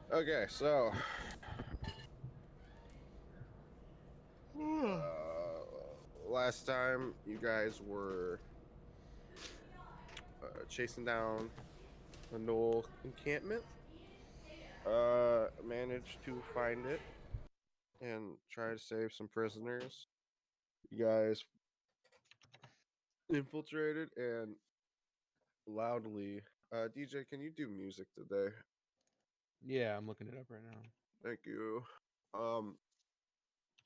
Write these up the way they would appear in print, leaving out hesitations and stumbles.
Okay, so last time you guys were chasing down a Knoll encampment. Managed to find it and try to save some prisoners. You guys infiltrated and loudly. DJ, can you do music today? Yeah, I'm looking it up right now. Thank you. Um,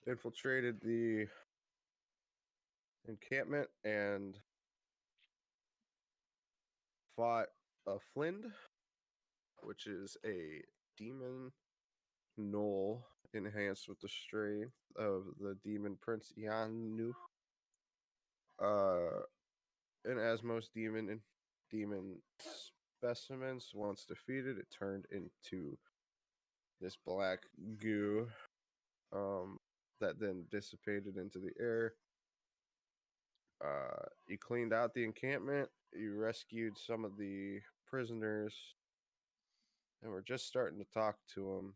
infiltrated the encampment and fought a Flind, which is a demon Knoll enhanced with the strength of the demon Prince Yanu. Uh, and as most demon specimens, once defeated, it turned into this black goo that then dissipated into the air. You cleaned out the encampment. You rescued some of the prisoners, and we're just starting to talk to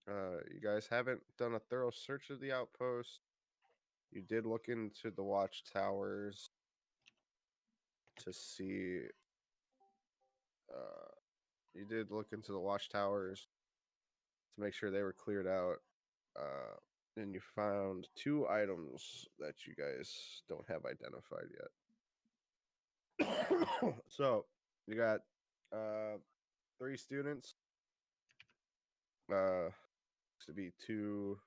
them. You guys haven't done a thorough search of the outpost. You did look into the watchtowers to see. Uh, you did look into the watchtowers to make sure they were cleared out. And you found two items that you guys don't have identified yet. So you got three students. To be two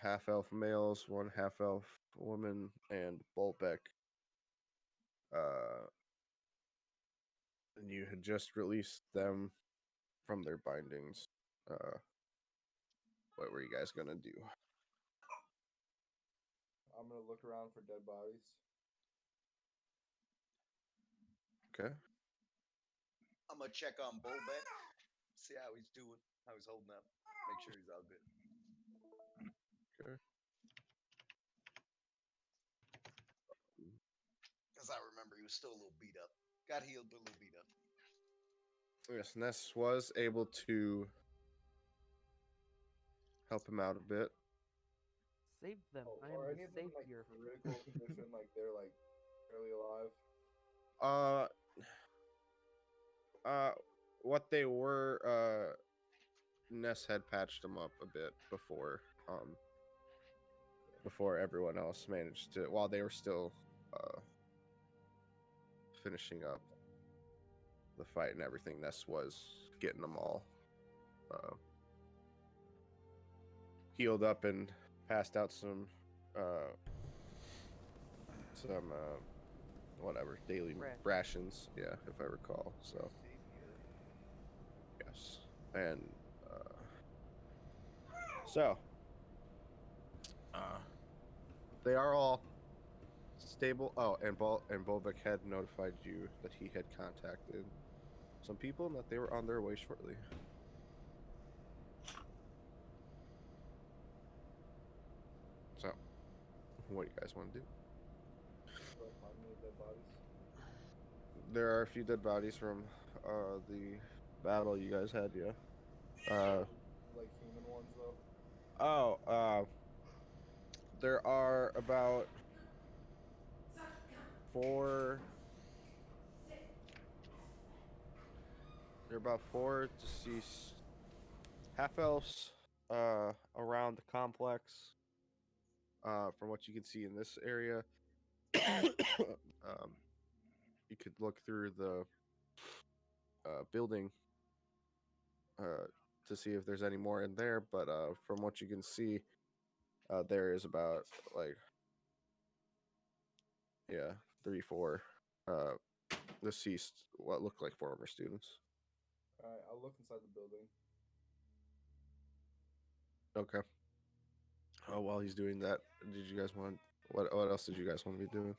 half elf males, one half elf woman, and Bolbeck. Uh, and you had just released them from their bindings. What were you guys gonna do? I'm gonna look around for dead bodies. Okay. I'm gonna check on Bolbeck, see how he's doing, how he's holding up, make sure he's all good. Okay. Because I remember he was still a little beat up. Got healed, but a little beat up. Yes, Ness was able to help him out a bit. Save them. Oh, I am are the any of them in like savior. critical condition? Like they're like barely alive? Uh, what they were, Ness had patched them up a bit before everyone else managed to, while they were still, finishing up the fight and everything. Ness was getting them all, healed up and passed out some, whatever daily rations. Yeah, if I recall. So yes, and so they are all stable. Oh, and Bolvik had notified you that he had contacted some people and that they were on their way shortly. So, what do you guys want to do? Like find any dead bodies? There are a few dead bodies from the battle you guys had. Yeah. Like human ones though. There are about four. There are about four deceased half elves around the complex. From what you can see in this area, you could look through the building to see if there's any more in there. But from what you can see, there is about like 3, 4 uh, deceased, what look like former students. All right, I'll look inside the building. Okay. Oh, while he's doing that, did you guys want what else did you guys want to be doing?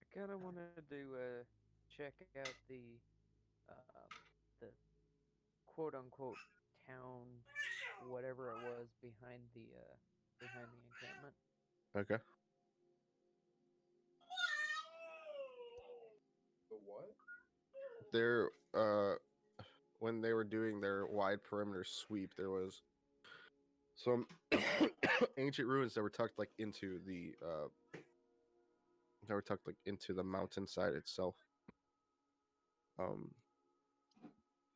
I kind of wanted to check out um, the quote unquote town, whatever it was behind the encampment. Okay. The what? There when they were doing their wide perimeter sweep, there was some ancient ruins that were tucked like into the mountainside itself.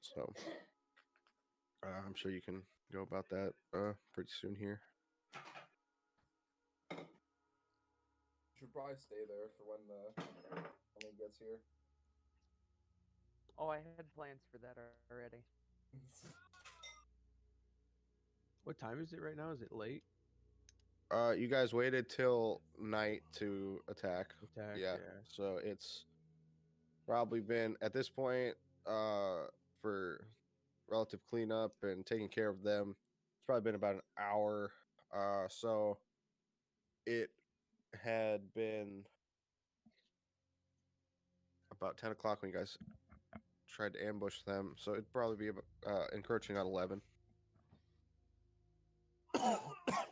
So I'm sure you can go about that pretty soon here. Should probably stay there for when he gets here. Oh, I had plans for that already. What time is it right now? Is it late? You guys waited till night to attack. Attack. Yeah. So it's probably been at this point for relative cleanup and taking care of them. It's probably been about an hour. So it had been about 10 o'clock when you guys tried to ambush them. So it'd probably be about, encroaching on 11. That's not too bad.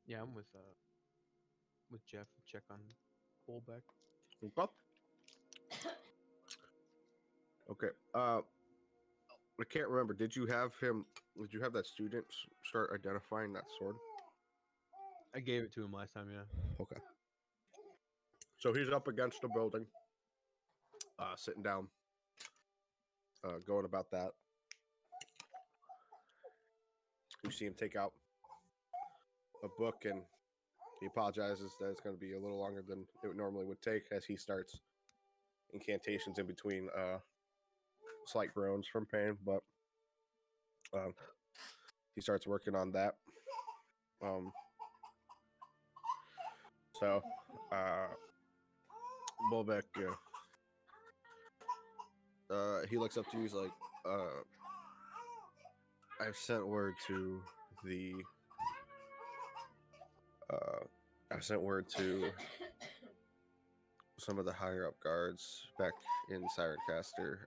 Yeah, I'm with Jeff. Check on Bullbeck. Okay. I can't remember. Did you have that student start identifying that sword? I gave it to him last time. Yeah. Okay. So he's up against a building, sitting down, going about that. You see him take out a book, and he apologizes that it's going to be a little longer than it normally would take as he starts incantations in between slight groans from pain, but he starts working on that. So Bolbeck, he looks up to you. He's like, I've sent word to the some of the higher up guards back in Sirencaster,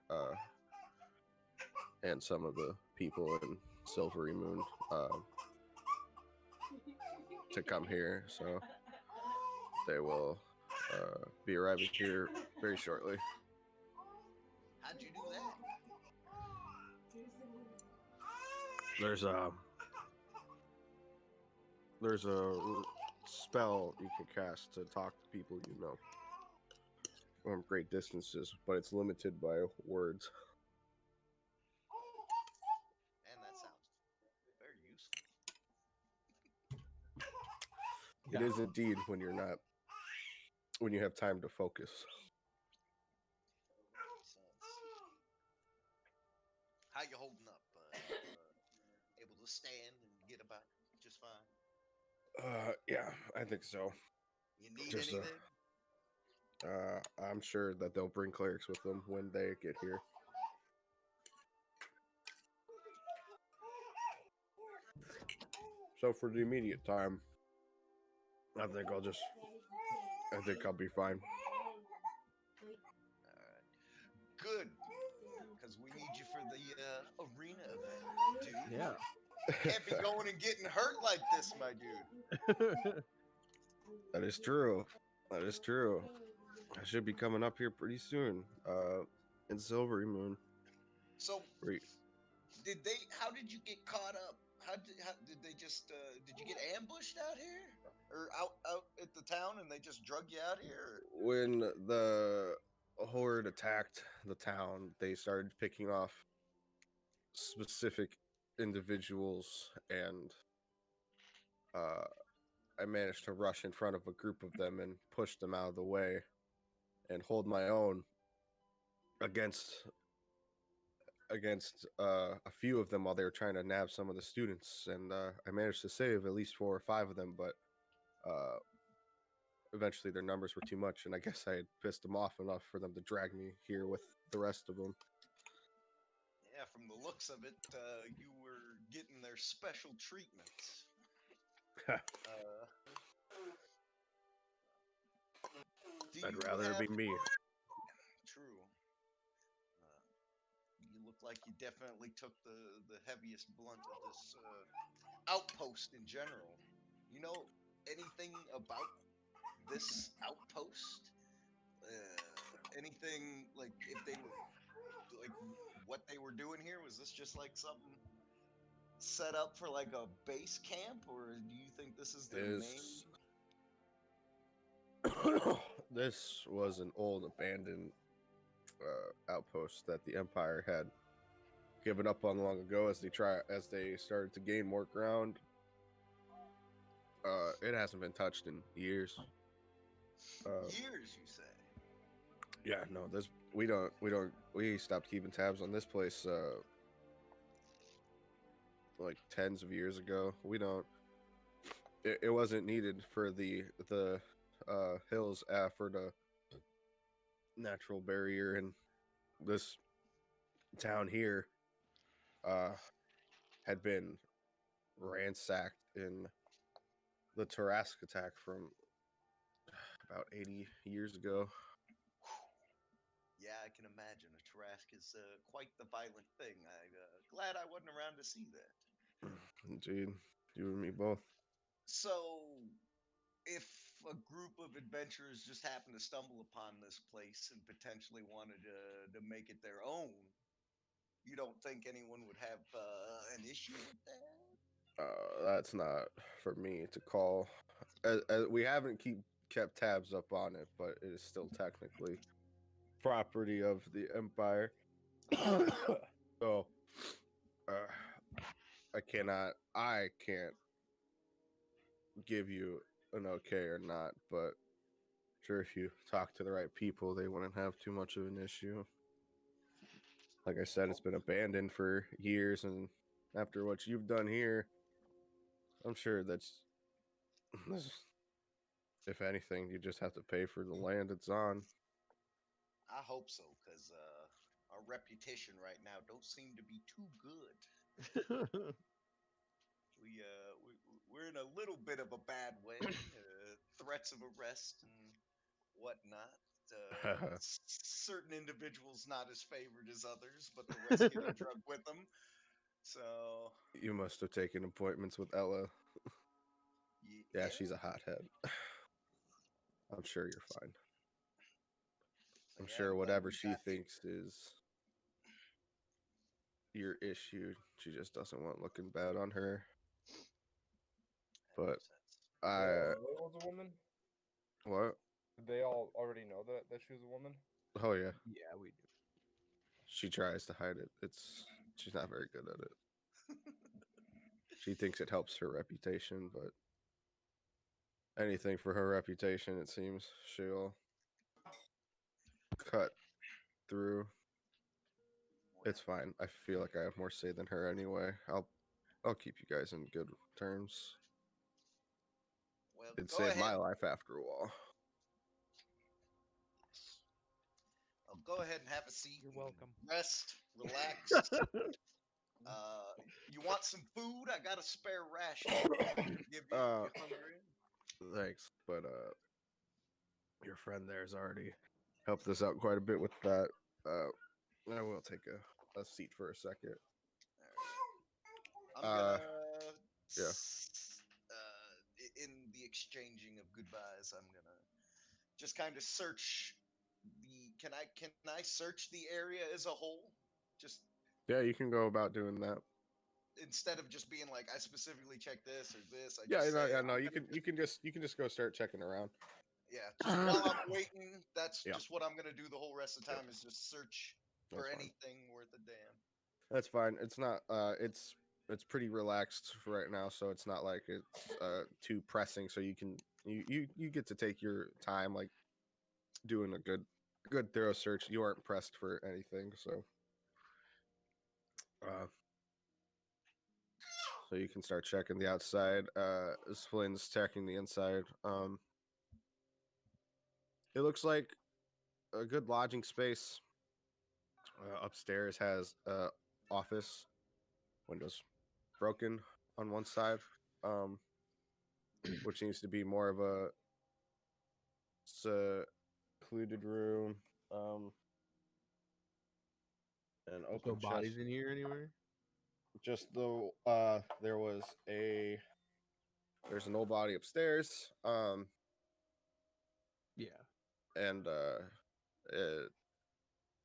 and some of the people in Silvery Moon to come here. So they will be arriving here very shortly. How'd you do that? There's a spell you can cast to talk to people you know from great distances, but it's limited by words. And that sounds very useful. It is indeed when you have time to focus. Makes sense. How you holding up? Able to stand and get about just fine? Yeah, I think so. You need Just, anything? I'm sure that they'll bring clerics with them when they get here. So for the immediate time, I think I'll be fine. Alright. Good. Because we need you for the arena event, dude. Yeah. Can't be going and getting hurt like this, my dude. That is true. That is true. I should be coming up here pretty soon. In Silvery Moon. So, Great. how did you get caught up? How did they just, did you get ambushed out here? Or out at the town and they just drug you out here? When the horde attacked the town, they started picking off specific individuals, and I managed to rush in front of a group of them and push them out of the way and hold my own against a few of them while they were trying to nab some of the students, and I managed to save at least 4 or 5 of them, but eventually their numbers were too much, and I guess I had pissed them off enough for them to drag me here with the rest of them. Yeah, from the looks of it, you were getting their special treatments. I'd rather it be me. True. You look like you definitely took the heaviest blunt of this outpost in general. You know anything about this outpost? Anything like if they were like what they were doing here? Was this just like something set up for like a base camp, or do you think this is their main? This was an old abandoned outpost that the Empire had given up on long ago as they started to gain more ground. It hasn't been touched in years. Years, you say? Yeah, no, we stopped keeping tabs on this place like tens of years ago. We don't. It wasn't needed for the hills for the natural barrier, and this town here had been ransacked in the Tarask attack from about 80 years ago. Yeah, I can imagine. A Tarask is quite the violent thing. I'm glad I wasn't around to see that. Indeed, you and me both. So, if a group of adventurers just happened to stumble upon this place and potentially wanted to make it their own, you don't think anyone would have an issue with that? That's not for me to call. We haven't kept tabs up on it, but it is still technically property of the Empire. So, I can't give you an okay or not, but sure, if you talk to the right people, they wouldn't have too much of an issue. Like I said, it's been abandoned for years, and after what you've done here, I'm sure if anything, you just have to pay for the land it's on. I hope so, because our reputation right now don't seem to be too good. We're in a little bit of a bad way. Threats of arrest and whatnot. Certain individuals not as favored as others, but the rest get a drug with them. So You must have taken appointments with Ella. Yeah, she's a hothead. I'm sure you're fine. I'm yeah, sure I'm glad whatever we she got here. thinks is your issue, she just doesn't want looking bad on her. That But makes sense. I What was a woman? what? Did they all already know that she was a woman? Oh yeah, Yeah, we do. she tries to hide it. She's not very good at it. She thinks it helps her reputation, but anything for her reputation, it seems she'll cut through. It's fine. I feel like I have more say than her anyway. I'll keep you guys in good terms. Well, It go saved ahead. my life after a while. Yes. Go ahead and have a seat. You're and welcome. Rest, relax. You want some food? I got a spare ration. Give you if you're hungry. Thanks, but your friend there's already helped us out quite a bit with that. I will take a seat for a second. I'm gonna yeah. in the exchanging of goodbyes, I'm gonna just kind of search the. Can I search the area as a whole? Just Yeah, you can go about doing that. instead of just being like I specifically check this or this. I Yeah, just say no, I'm you gonna can just go start checking around. yeah. Just while I'm waiting, that's Yeah. just what I'm gonna do the whole rest of the time is just search for That's fine. anything worth a damn. That's fine. It's not it's pretty relaxed right now, so it's not like it's too pressing, so you get to take your time like doing a good thorough search. You aren't pressed for anything, so so you can start checking the outside. Splin's checking the inside. It looks like a good lodging space. Upstairs has office, windows broken on one side, which seems to be more of a secluded room. An There's open no bodies chest. in here anywhere. Just the there was there's an old body upstairs. Yeah. And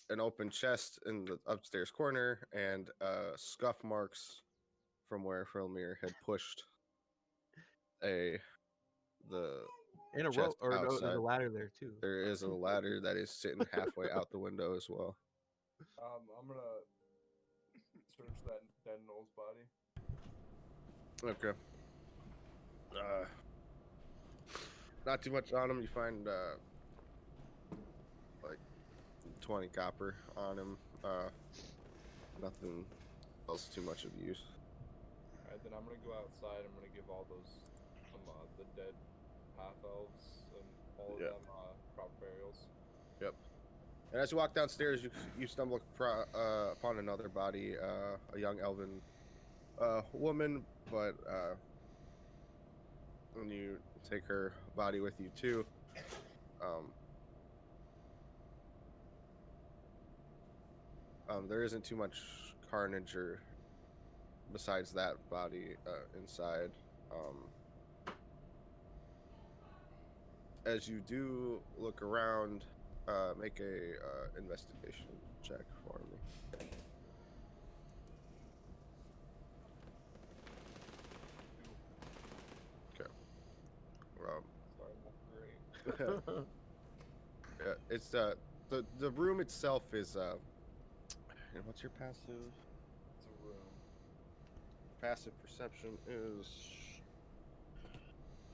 an open chest in the upstairs corner, and scuff marks from where Filmir had pushed the And a chest rope, or no, there's outside. a ladder there too. There is a ladder that is sitting halfway out the window as well. I'm gonna search that dead Noel's body. Okay. Not too much on him. You find like 20 copper on him. Nothing else too much of use. Alright, then I'm gonna go outside. I'm gonna give all those the dead half elves and all of Yeah. them proper burials. Yep. And as you walk downstairs, you stumble upon another body, a young elven woman, but when you take her body with you too, there isn't too much carnage or besides that body inside. As you do look around, make a investigation check for me. Okay. Sorry, not great. Yeah, it's the room itself is and what's your passive? It's a room. Passive perception is.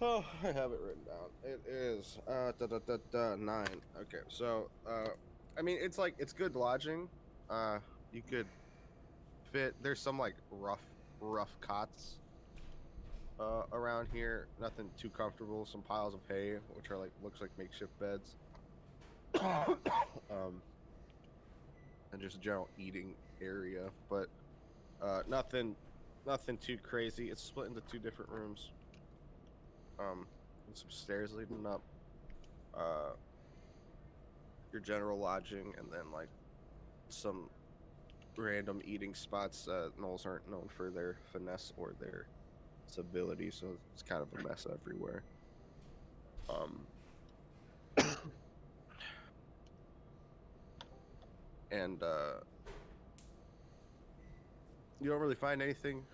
Oh, I have it written down. It is 9. Okay, so I mean it's like it's good lodging. You could fit. There's some like rough cots around here. Nothing too comfortable. Some piles of hay, which are like looks like makeshift beds. And just a general eating area, but nothing too crazy. It's split into 2 different rooms. And some stairs leading up. Your general lodging, and then like some random eating spots. Gnolls aren't known for their finesse or their civility, so it's kind of a mess everywhere. And you don't really find anything,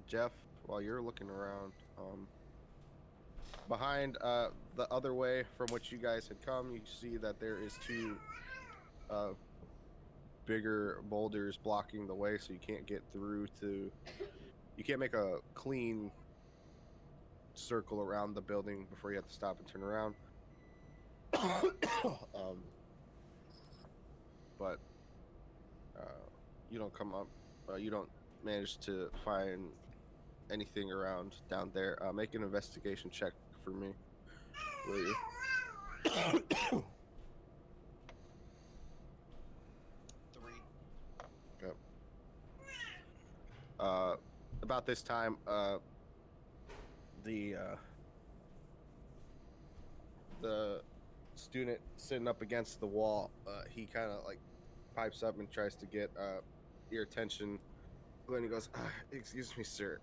Jeff, while you're looking around. Behind the other way from which you guys had come, you see that there is 2 bigger boulders blocking the way, so you can't get through to. You can't make a clean circle around the building before you have to stop and turn around. But you don't come up. You don't manage to find anything around down there. Make an investigation check for me, will you? 3. Yep. About this time, the student sitting up against the wall, he kind of like pipes up and tries to get your attention. Then he goes, "Excuse me, sir.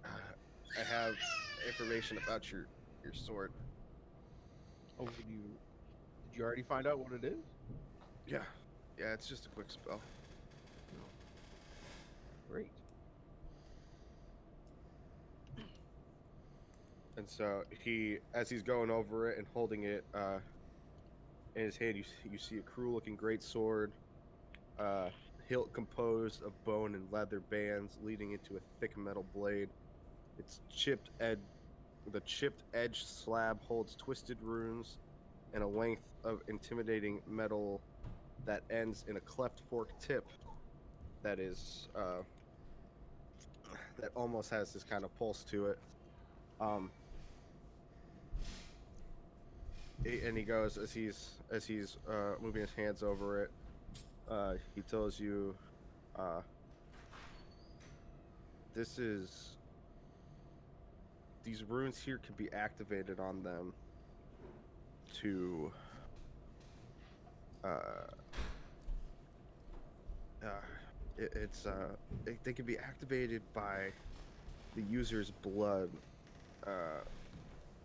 I have information about your sword." Oh, did you already find out what it is? Yeah, it's just a quick spell. Great. And so as he's going over it and holding it in his hand, you see a cruel-looking great sword, hilt composed of bone and leather bands leading into a thick metal blade. Its the chipped edge slab holds twisted runes and a length of intimidating metal that ends in a cleft fork tip that is that almost has this kind of pulse to it. And he goes as he's moving his hands over it. He tells you, these runes here can be activated on them to they can be activated by the user's blood.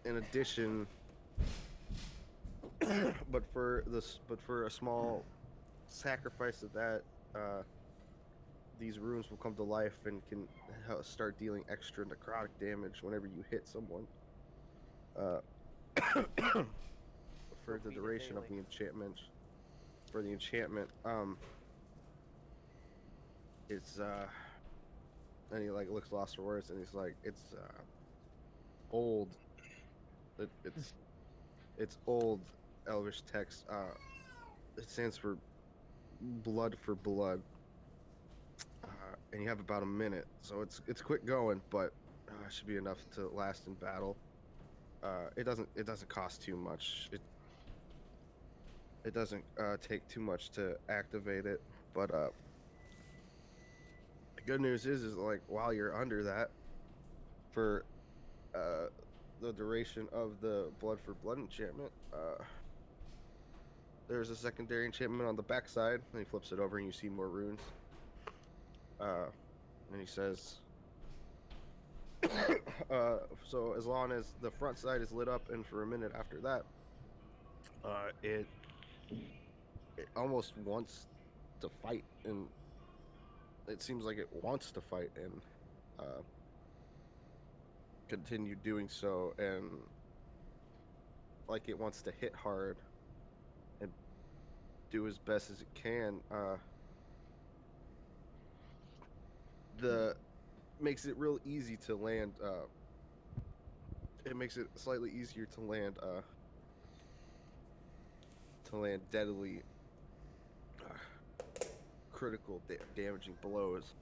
In addition, but for a small sacrifice of that, these runes will come to life and can start dealing extra necrotic damage whenever you hit someone. For the beat it duration of daily. the enchantment. For the enchantment, it's and he like looks lost for words, and he's like, it's old. It's old Elvish text. It stands for blood for blood. And you have about a minute, so it's quick going, but it should be enough to last in battle. It doesn't cost too much. It doesn't take too much to activate it, but the good news is like while you're under that, for the duration of the blood for blood enchantment, there's a secondary enchantment on the backside, and he flips it over and you see more runes. And he says, so as long as the front side is lit up, and for a minute after that, it almost wants to fight, and it seems like it wants to fight and continue doing so, and like it wants to hit hard and do as best as it can. The makes it real easy to land. It makes it slightly easier to land deadly, critical, damaging blows.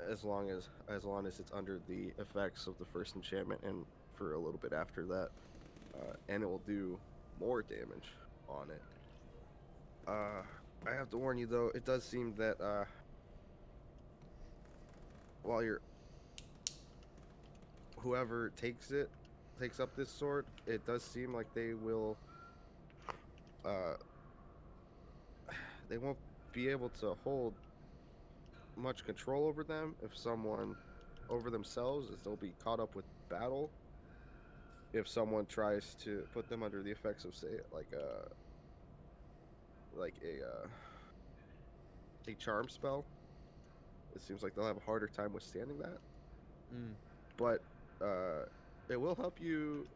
As long as it's under the effects of the first enchantment, and for a little bit after that, and it will do more damage on it. I have to warn you though, it does seem that while whoever takes up this sword, it does seem like they will they won't be able to hold much control over them over themselves, as they'll be caught up with battle if someone tries to put them under the effects of, say, a charm spell. It seems like they'll have a harder time withstanding that. But it will help you.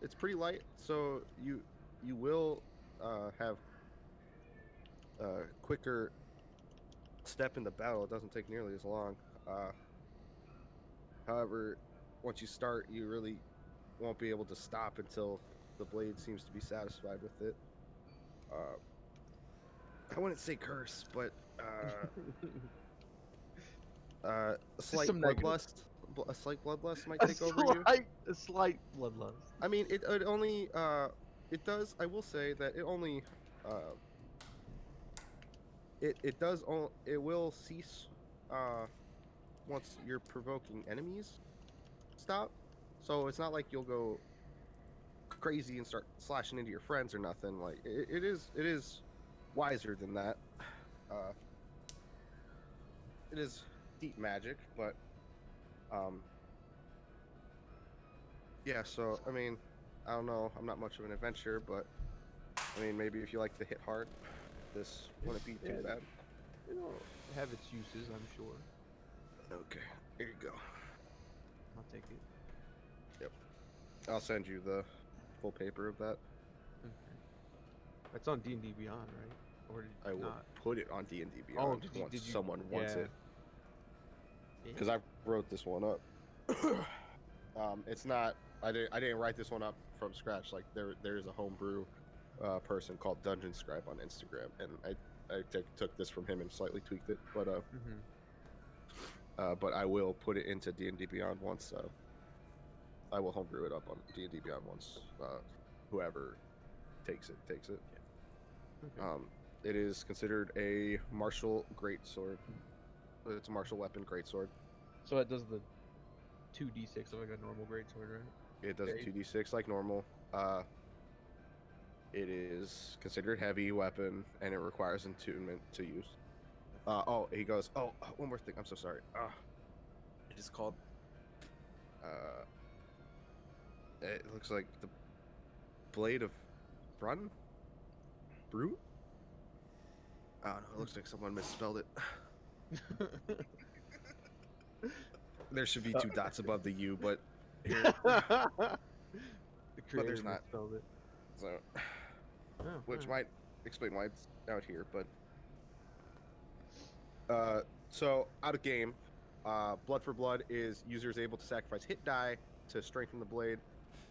It's pretty light, so you will have a quicker step into battle. It doesn't take nearly as long. However, once you start, you really won't be able to stop until the blade seems to be satisfied with it. I wouldn't say curse, but a slight some negative. bloodlust. A slight bloodlust might take over you. A slight bloodlust. I mean, it only it does. I will say that it only it will cease once your provoking enemies stop. So it's not like you'll go crazy and start slashing into your friends or nothing. Like it is wiser than that. It is deep magic, but yeah. So I mean, I don't know. I'm not much of an adventurer, but I mean, maybe if you like to hit hard, this wouldn't be too bad. It'll have its uses, I'm sure. Okay, here you go. I'll take it. I'll send you the full paper of that. Okay. That's on D&D Beyond, right? Or did I will not? put it on D&D Beyond once someone wants it. Because I wrote this one up. It's not. I didn't write this one up from scratch. Like there's a homebrew person called Dungeon Scribe on Instagram, and I took this from him and slightly tweaked it. But I will put it into D&D Beyond once. I will homebrew it up on D&D Beyond once. Whoever takes it. Okay. It is considered a martial greatsword. It's a martial weapon greatsword. So it does the 2d6 of like a normal greatsword, right? It does Okay. 2d6 like normal. It is considered heavy weapon, and it requires attunement to use. Oh, he goes. Oh, one more thing. I'm so sorry. It is called. It looks like the Blade of Brun. Brute. I don't know. It looks like someone misspelled it. There should be 2 dots above the U, but here, The creator there's not. misspelled it. so Oh, which alright. might explain why it's out here. But so out of game, Blood for Blood is users able to sacrifice hit die to strengthen the blade.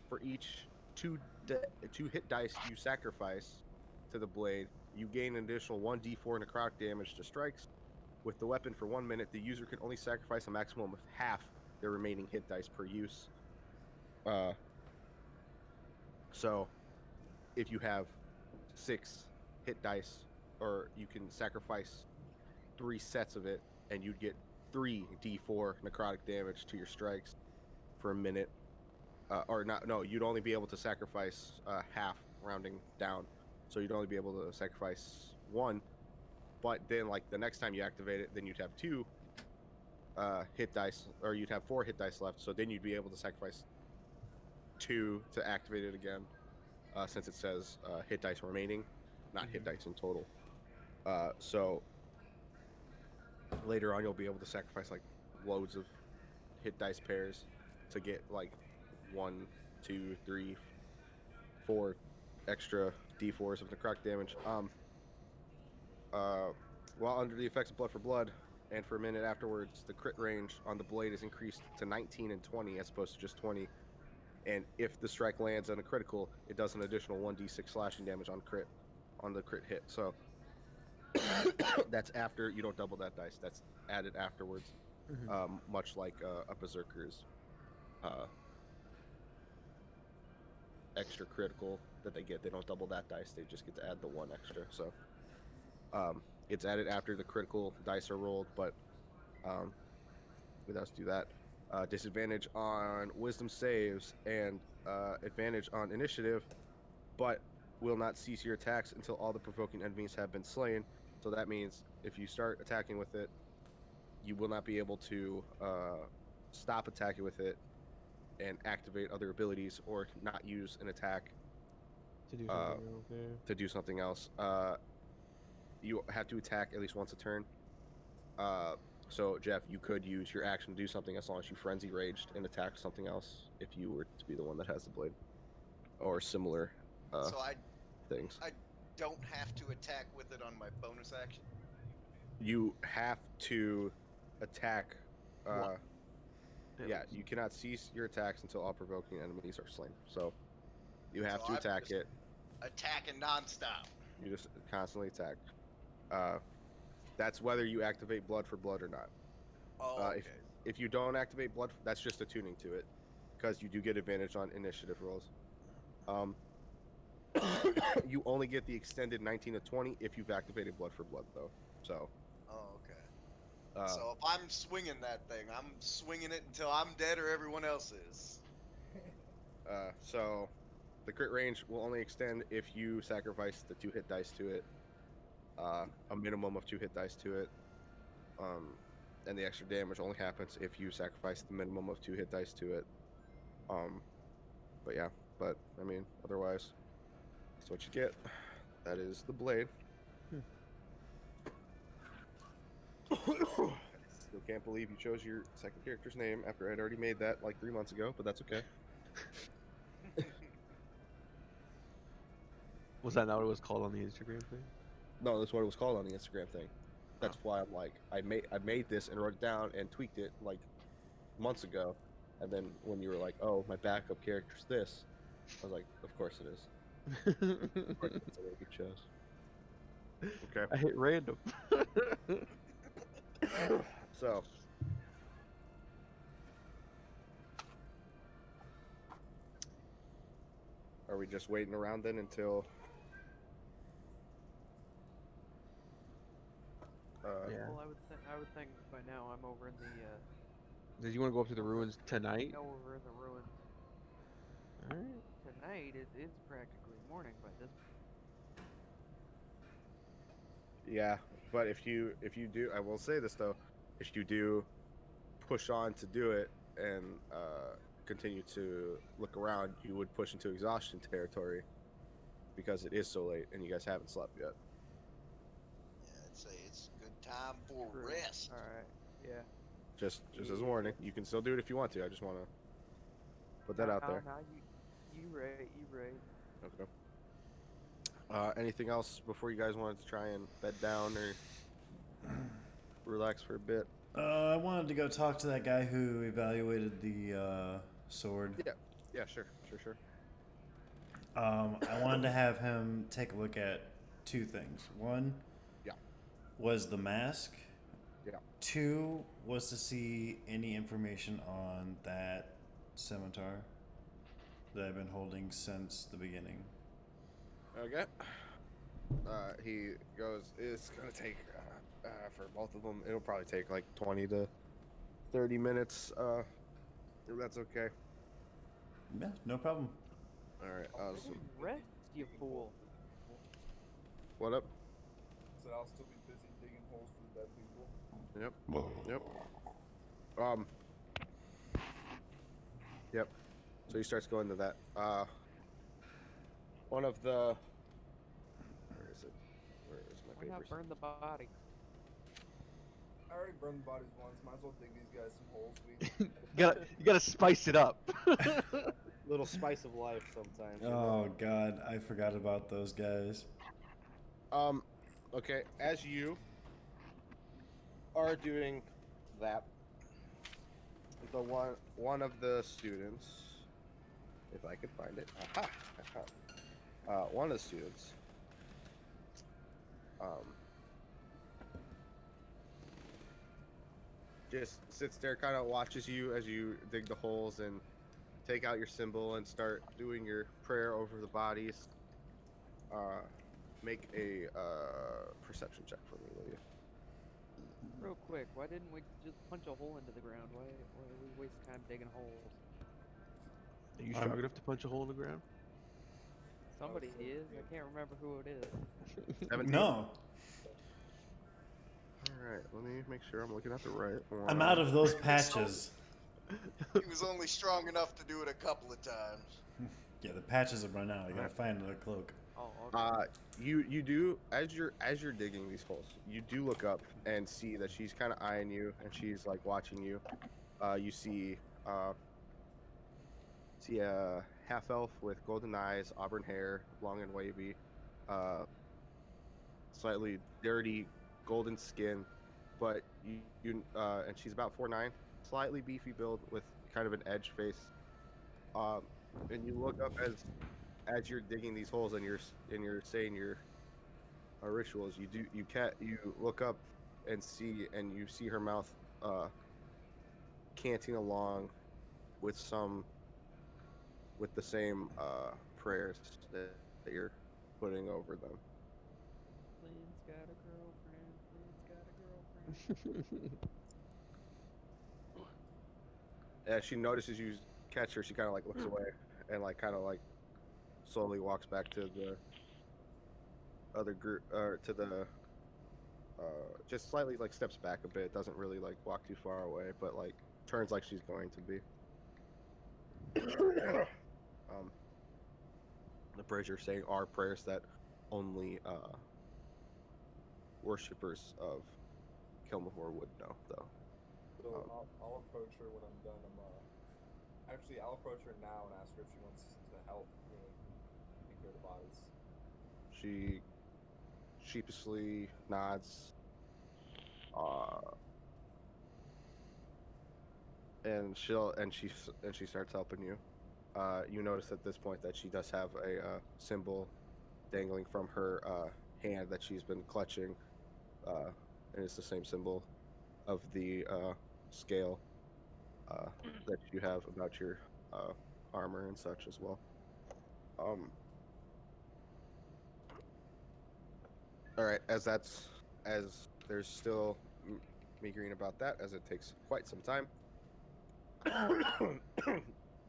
For each 2 hit dice you sacrifice to the blade, you gain an additional 1d4 necrotic damage to strikes. With the weapon for 1 minute, the user can only sacrifice a maximum of half their remaining hit dice per use. So if you have 6 hit dice, or you can sacrifice 3 sets of it, and you'd get 3d4 necrotic damage to your strikes for a minute. Or not? No, you'd only be able to sacrifice half, rounding down. So you'd only be able to sacrifice 1. But then, like the next time you activate it, then you'd have 2 hit dice, or you'd have 4 hit dice left. So then you'd be able to sacrifice 2 to activate it again, since it says hit dice remaining, not hit dice in total. So later on, you'll be able to sacrifice like loads of hit dice pairs to get like 1, 2, 3, 4 extra d4s of necrotic damage. While under the effects of Blood for Blood, and for a minute afterwards, the crit range on the blade is increased to 19 and 20 as opposed to just 20. And if the strike lands on a critical, it does an additional 1d6 slashing damage on the crit hit. So that's after you don't double that dice. That's added afterwards, much like a berserker's extra critical that they get. They don't double that dice. They just get to add the 1 extra. So it's added after the critical dice are rolled, but without us do that. Disadvantage on wisdom saves and advantage on initiative, but will not cease your attacks until all the provoking enemies have been slain. So that means if you start attacking with it, you will not be able to stop attacking with it and activate other abilities, or not use an attack To do something else, yeah. to do something else. You have to attack at least once a turn. So Jeff, you could use your action to do something as long as you frenzy raged and attack something else if you were to be the one that has the blade, or similar So I things. don't have to attack with it on my bonus action. You have to attack. What? Yeah, you cannot cease your attacks until all provoking enemies are slain. So you have So to I'm attack just it. Attacking nonstop. You just constantly attack. That's whether you activate Blood for Blood or not. Oh, okay. If you don't activate Blood, that's just a tuning to it, because you do get advantage on initiative rolls. You only get the extended 19 to 20 if you've activated Blood for Blood, though. So. Oh, okay. So if I'm swinging that thing, I'm swinging it until I'm dead or everyone else is. So the crit range will only extend if you sacrifice the 2 hit dice to it. A minimum of 2 hit dice to it. And the extra damage only happens if you sacrifice the minimum of 2 hit dice to it. But yeah, I mean, otherwise, that's what you get. That is the blade. Still can't believe you chose your second character's name after I'd already made that like 3 months ago, but that's okay. Was that not what it was called on the Instagram thing? No, that's what it was called on the Instagram thing. That's why I'm like, I made this and wrote it down and tweaked it like months ago, and then when you were like, "Oh, my backup character's this," I was like, "Of course it is." Of course that's the way you chose. Okay. I hit random. So. Are we just waiting around then until? Yeah. Well, I would think by now I'm over in the Did you want to go up to the ruins tonight? over in the ruins. Alright. Tonight it's practically morning by this point. Yeah, but if you do, I will say this though, if you do push on to do it and continue to look around, you would push into exhaustion territory because it is so late and you guys haven't slept yet. Yeah, I'd say it's a good time for True. rest. All right. Yeah. Just as a warning, you can still do it if you want to. I just want to put that out there. No, you right. You right. Okay. Anything else before you guys wanted to try and bed down or relax for a bit? I wanted to go talk to that guy who evaluated the sword. Yeah, sure. I wanted to have him take a look at two things. One, Yeah. was the mask. Yeah. Two was to see any information on that scimitar that I've been holding since the beginning. Okay. He goes, it's gonna take for both of them. It'll probably take like 20 to 30 minutes. If that's okay. Yeah, no problem. All right. Awesome. Rest, you fool. What up? So I'll still be busy digging holes for the dead people. Yep. Yep. So he starts going to that. One of the. Where is it? Where is my Why not papers? burn the body? I already burned the bodies once. Might as well dig these guys some holes. You gotta spice it up. Little spice of life sometimes. you Oh know? God, I forgot about those guys. Okay. As you are doing that, the one of the students, if I could find it, one of the students, just sits there, kind of watches you as you dig the holes and take out your symbol and start doing your prayer over the bodies. Make a perception check for me, will you? Real quick, why didn't we just punch a hole into the ground? Why do we waste time digging holes? Are you strong enough to punch a hole in the ground? Somebody is. I can't remember who it is. 17? No, All right, let me make sure I'm looking at the right one. I'm out of those patches. He was only strong enough to do it a couple of times. Yeah, the patches have run out. I gotta find another cloak. Oh, okay. You do as you're digging these holes, you do look up and see that she's kind of eyeing you and she's like watching you. You see a half elf with golden eyes, auburn hair, long and wavy, slightly dirty, golden skin, but you and she's about 4'9", slightly beefy build with kind of an edge face. And you look up as you're digging these holes and you're saying your rituals. You look up and you see her mouth canting along with the same prayers that you're putting over them. Lynn's got a girlfriend. Lynn's got a girlfriend. As she notices you catch her, she kind of like looks away and like kind of like slowly walks back to the other group, or to the just slightly like steps back a bit. Doesn't really like walk too far away, but like turns like she's going to be. The prayers you're saying are prayers that only worshippers of Kilmahor would know, though. So I'll approach her when I'm done. Actually, I'll approach her now and ask her if she wants to help me take care of the bodies. She sheepishly nods, and she starts helping you. You notice at this point that she does have a symbol dangling from her hand that she's been clutching, and it's the same symbol of the scale that you have about your armor and such as well. All right, as there's still meagering about that, as it takes quite some time.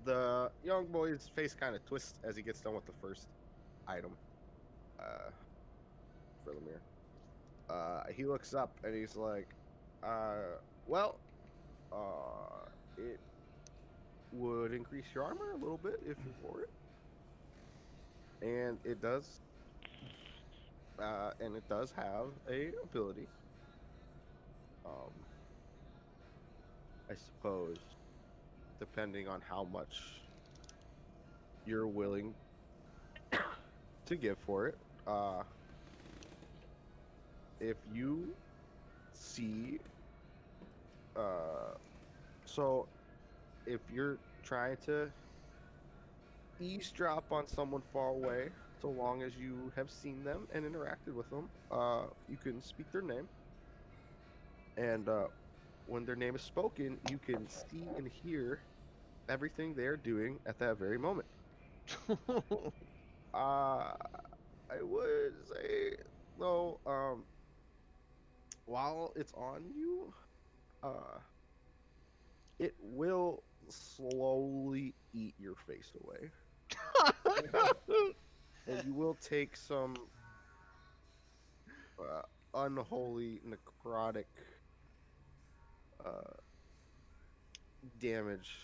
The young boy's face kind of twists as he gets done with the first item for Lemire. he looks up and he's like, well, it would increase your armor a little bit if you're for it. And it does have a ability. I suppose, depending on how much you're willing to give for it, if you see, so if you're trying to eavesdrop on someone far away, so long as you have seen them and interacted with them, you can speak their name, and when their name is spoken, you can see and hear everything they're doing at that very moment. I would say, though, while it's on you, it will slowly eat your face away. And you will take some unholy necrotic damage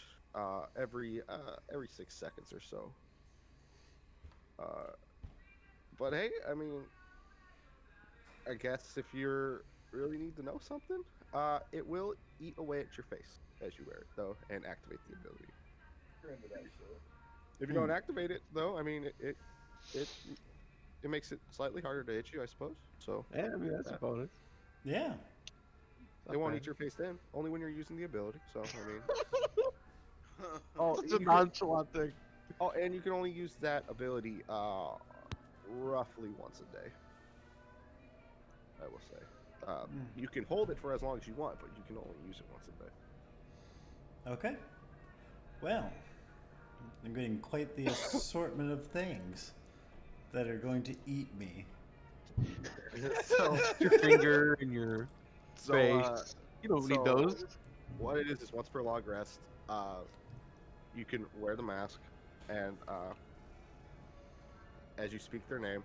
every 6 seconds or so. But hey, I mean, I guess if you really need to know something, it will eat away at your face as you wear it, though, and activate the ability. You're into that shit. If you don't activate it, though, I mean, it makes it slightly harder to hit you, I suppose. So Yeah, I mean that's a bonus. Yeah. they won't Okay. eat your face then, only when you're using the ability. So I mean, oh, It's a you can- nonchalant thing. oh, and you can only use that ability roughly once a day. I will say. You can hold it for as long as you want, but you can only use it once a day. Okay. Well, I'm getting quite the assortment of things that are going to eat me. So, Your finger and your so, face. You don't need so- those. what it is once per long rest, you can wear the mask, and as you speak their name,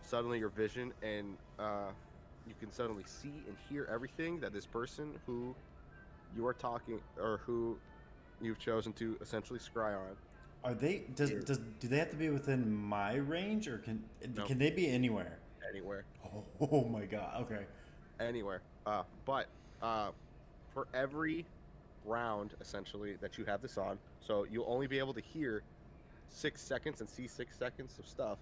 suddenly your vision and you can suddenly see and hear everything that this person who you are talking or who you've chosen to essentially scry on. Are they? Do they have to be within my range, or can No. they be anywhere? Anywhere. Oh my god. Okay. Anywhere. But for every round, essentially, that you have this on, so you'll only be able to hear 6 seconds and see 6 seconds of stuff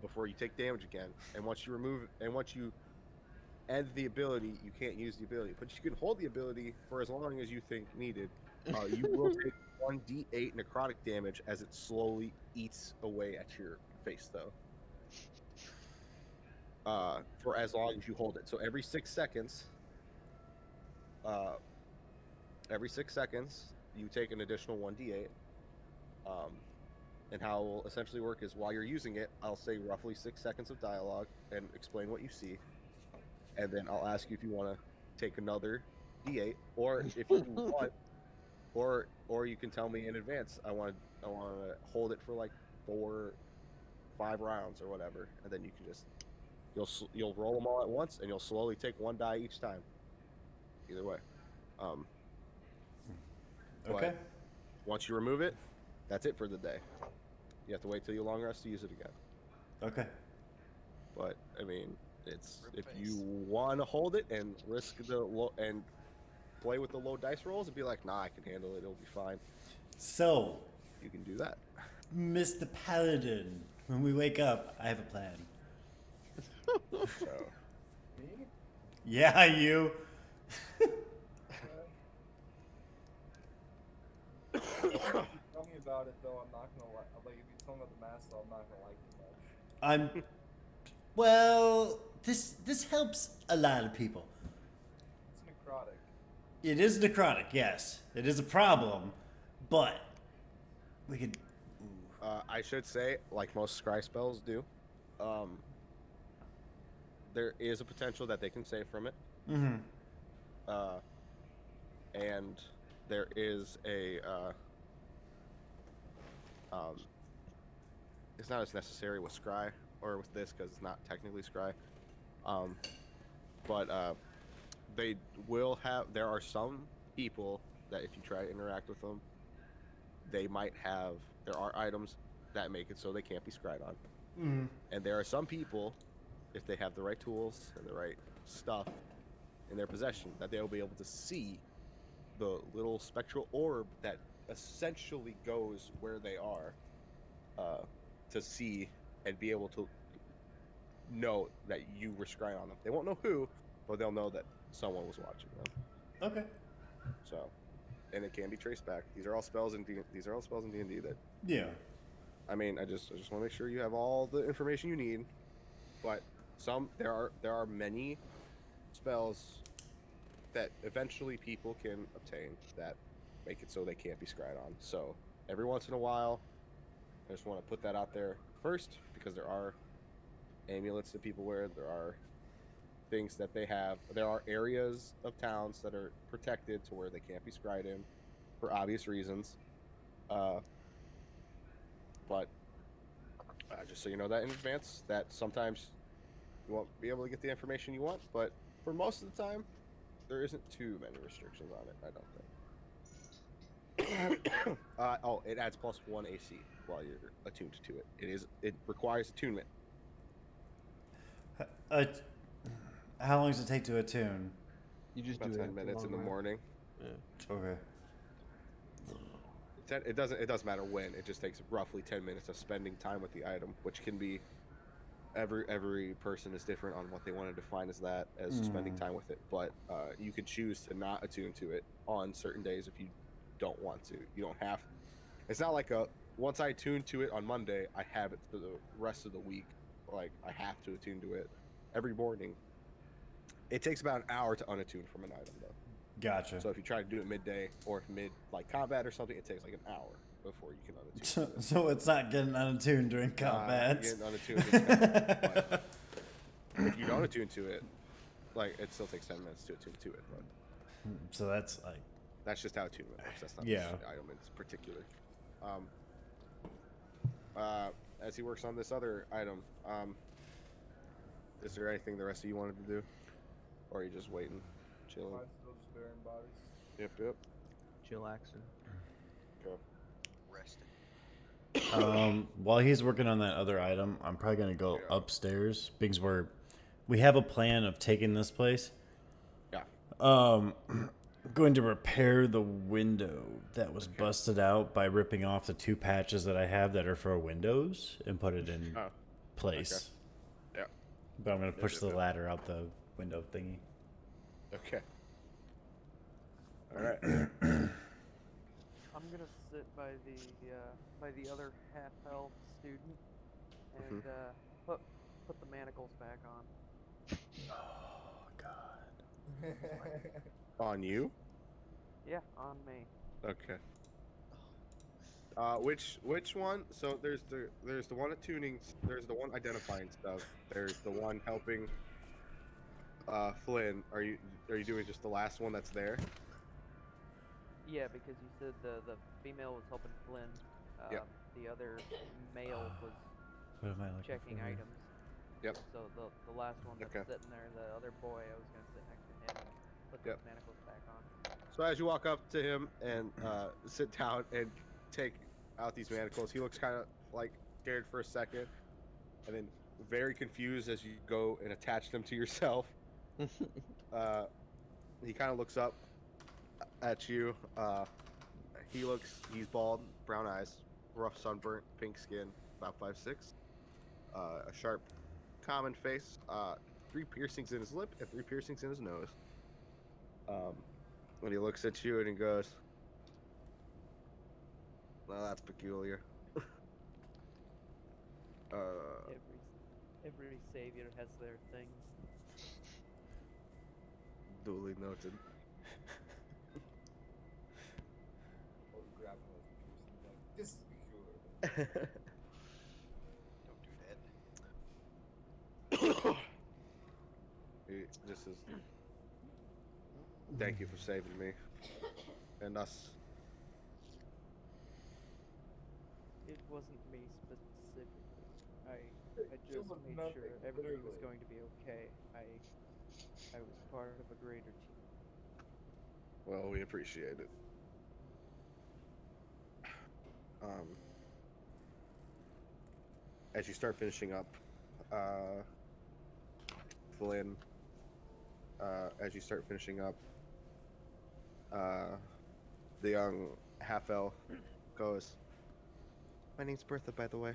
before you take damage again. And once you end the ability, you can't use the ability. But you can hold the ability for as long as you think needed. You will take 1d8 necrotic damage as it slowly eats away at your face, though. For as long as you hold it. So every 6 seconds, you take an additional 1d8. And how it will essentially work is while you're using it, I'll say roughly 6 seconds of dialogue and explain what you see. And then I'll ask you if you want to take another d8, or if you want, or you can tell me in advance. I want to hold it for like 4, 5 rounds or whatever, and then you can just you'll roll them all at once, and you'll slowly take 1 die each time. Either way, Okay. But once you remove it, that's it for the day. You have to wait till you long rest to use it again. Okay. But I mean, it's Rip if face. you want to hold it and risk the low and play with the low dice rolls and be like, nah, I can handle it, it'll be fine. So, You can do that. Mr. Paladin, when we wake up, I have a plan. So Me? Yeah, you. Tell me about it though. I'm not gonna like if you tell me about the mask, though, I'm not gonna like it much. I'm. Well, this helps a lot of people. It's necrotic. It is necrotic, yes. It is a problem, but we could. I should say, like most scry spells do, there is a potential that they can save from it. Mm-hmm. And there is a it's not as necessary with scry or with this because it's not technically scry, But they will have. There are some people that if you try to interact with them, they might have. There are items that make it so they can't be scryed on, Mm. and there are some people, if they have the right tools and the right stuff in their possession, that they'll be able to see the little spectral orb that essentially goes where they are, to see and be able to know that you were scrying on them. They won't know who, but they'll know that someone was watching them. Okay. So, and it can be traced back. These are all spells in these are all spells in D&D that. Yeah. I mean, I just want to make sure you have all the information you need. But there are many spells that eventually people can obtain that make it so they can't be scryed on. So every once in a while, I just want to put that out there first, because there are amulets that people wear. There are things that they have. There are areas of towns that are protected to where they can't be scryed in for obvious reasons. But just so you know that in advance, that sometimes you won't be able to get the information you want, but for most of the time, there isn't too many restrictions on it, I don't think. It adds +1 AC while you're attuned to it. It requires attunement. How long does it take to attune? You just About do 10 it minutes in the long run. morning. Yeah. Okay. It doesn't matter when. It just takes roughly 10 minutes of spending time with the item, which can be every person is different on what they want to define as that, as spending time with it. But you can choose to not attune to it on certain days if you don't want to. You don't have. It's not like once I attune to it on Monday, I have it for the rest of the week. Like, I have to attune to it every morning. It takes about an hour to unattune from an item, though. Gotcha. So if you try to do it midday or mid like combat or something, it takes like an hour before you can unattune. to it. So it's not getting unattuned during combat. Getting unattuned during combat, but if you don't attune to it, like, it still takes 10 minutes to attune to it. But So that's like. that's just how attunement works. That's not Yeah. this item in particular. As he works on this other item, is there anything the rest of you wanted to do, or are you just waiting, chilling? Am I still just burying bodies? Yep. Chillaxing. Go. Resting. While he's working on that other item, I'm probably gonna go Yeah. upstairs because we have a plan of taking this place. Yeah. Going to repair the window that was busted out by ripping off the 2 patches that I have that are for windows and put it in Oh. place. Yeah. But I'm gonna push the yeah. ladder out the window thingy. Okay. All right. I'm gonna sit by the other half-elf student and put the manacles back on. Oh God. On you? Yeah, on me. Okay. Which one? So there's the one attuning. There's the one identifying stuff. There's the one helping. Flynn, are you doing just the last one that's there? Yeah, because you said the female was helping Flynn. Yep. The other male was What am I looking checking for here? items. Yep. So the last one that's Okay. sitting there, the other boy, I was gonna sit next to him and put Yep. those manacles back on. So as you walk up to him and sit down and take out these manacles, he looks kind of like scared for a second, and then very confused as you go and attach them to yourself. He kind of looks up at you. He's bald, brown eyes, rough sunburnt, pink skin, about 5'6", a sharp, common face, 3 piercings in his lip and 3 piercings in his nose. When he looks at you and he goes, "Well, that's peculiar." Every savior has their thing. Duly noted. Or grab those piercings, like, this is peculiar. Don't do that. He just says, "Thank you for saving me and us." It wasn't me specifically. I Killed just with made nothing, sure everybody was literally. going to be okay. I was part of a greater team. Well, we appreciate it. As you start finishing up, Flynn, as you start finishing up, the young half elf goes, "My name's Bertha, by the way.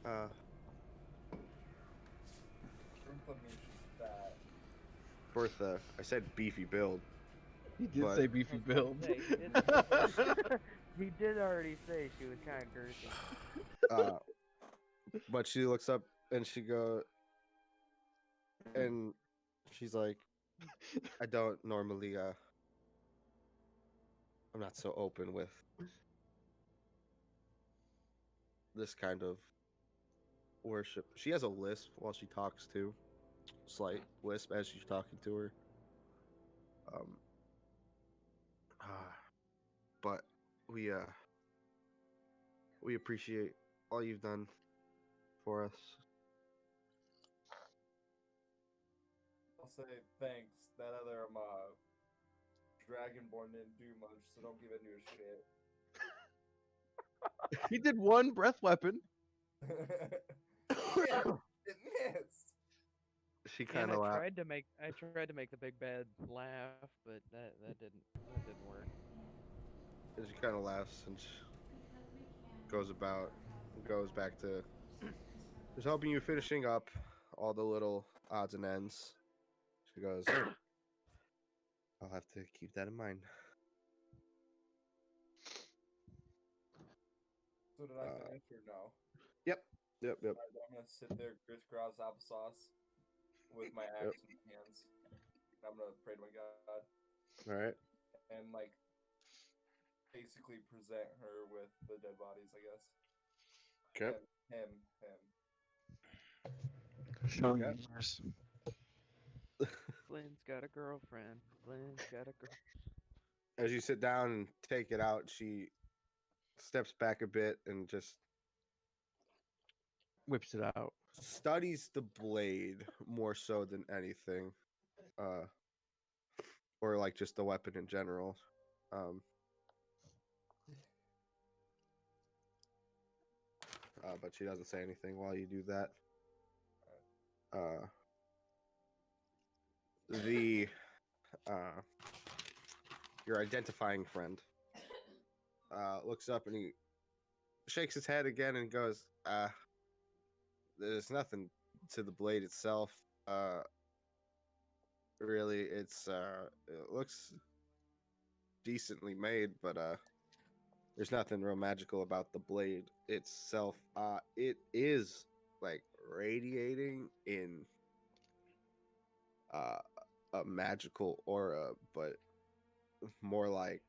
Bertha means she's fat. Bertha, I said beefy build. He did But- say I beefy was gonna build. say, he did already say she was kind of girthy. But she looks up and she goes, and she's like, I don't normally, I'm not so open with this kind of worship. She has a lisp while she talks too. Slight lisp as she's talking to her. But we appreciate all you've done for us. I'll say thanks. That other Dragonborn didn't do much, so don't give into his shit. He did one breath weapon. Yeah, it missed. She And kind of I tried to make the big bad laugh, but that didn't work. she kind of laughs and she goes back to just helping you finishing up all the little odds and ends. She goes, I'll have to keep that in mind. So did I finish or no? Yep. Alright, I'm gonna sit there crisscross applesauce with my axe in my hands. I'm gonna pray to my god All right. and like basically present her with the dead bodies, I guess. Okay. Him. Showing Okay. universe. Flynn's got a girlfriend. Flynn's got a girl. As you sit down and take it out, she steps back a bit and just Whips it out. studies the blade more so than anything, or like just the weapon in general. But she doesn't say anything while you do that. The your identifying friend looks up and he shakes his head again and goes, there's nothing to the blade itself. Really, it looks decently made, but there's nothing real magical about the blade itself. It is like radiating in a magical aura, but more like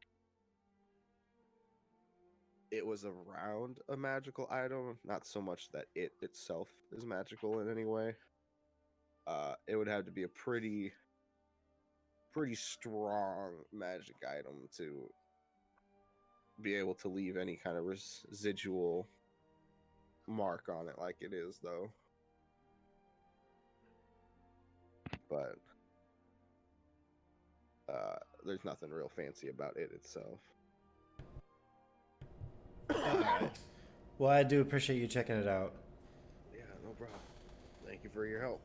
it was around a magical item, not so much that it itself is magical in any way. It would have to be a pretty strong magic item to be able to leave any kind of residual mark on it like it is, though. But there's nothing real fancy about it itself. Alright. Well, I do appreciate you checking it out. Yeah, no problem. Thank you for your help.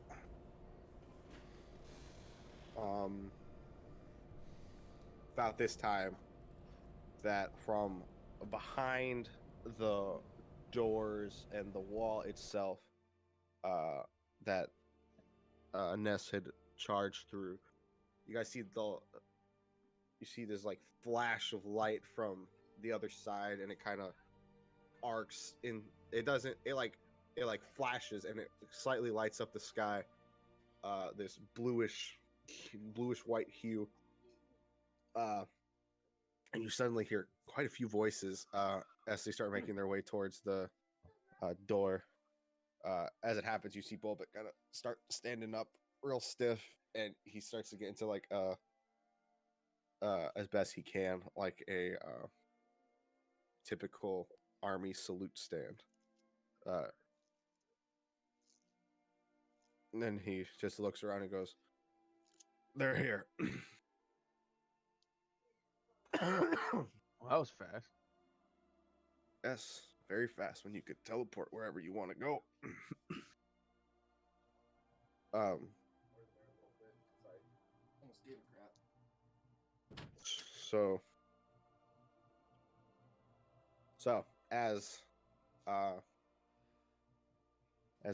About this time, that from behind the doors and the wall itself, that Ness had charged through, you guys see this like flash of light from the other side, and it kind of arcs in. It doesn't. It flashes and it slightly lights up the sky. This bluish white hue. And you suddenly hear quite a few voices as they start making their way towards the door. As it happens, you see Bulbit kind of start standing up real stiff, and he starts to get into like as best he can, like a typical army salute stand. And then he just looks around and goes, "They're here." Well, that was fast. Yes, very fast when you could teleport wherever you want to go. More than there a little bit because I almost gave a crap. So as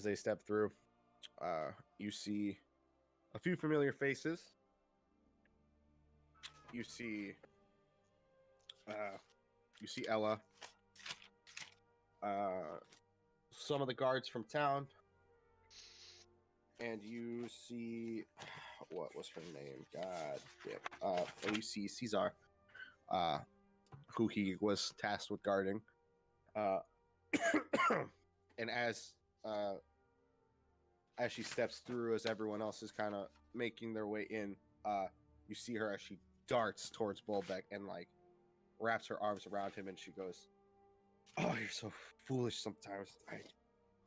they step through, you see a few familiar faces. You see Ella, some of the guards from town, and you see what was her name? God damn. And you see Caesar, who he was tasked with guarding. And as she steps through, as everyone else is kind of making their way in, you see her as she darts towards Bolbeck and like wraps her arms around him, and she goes, "Oh, you're so foolish sometimes. I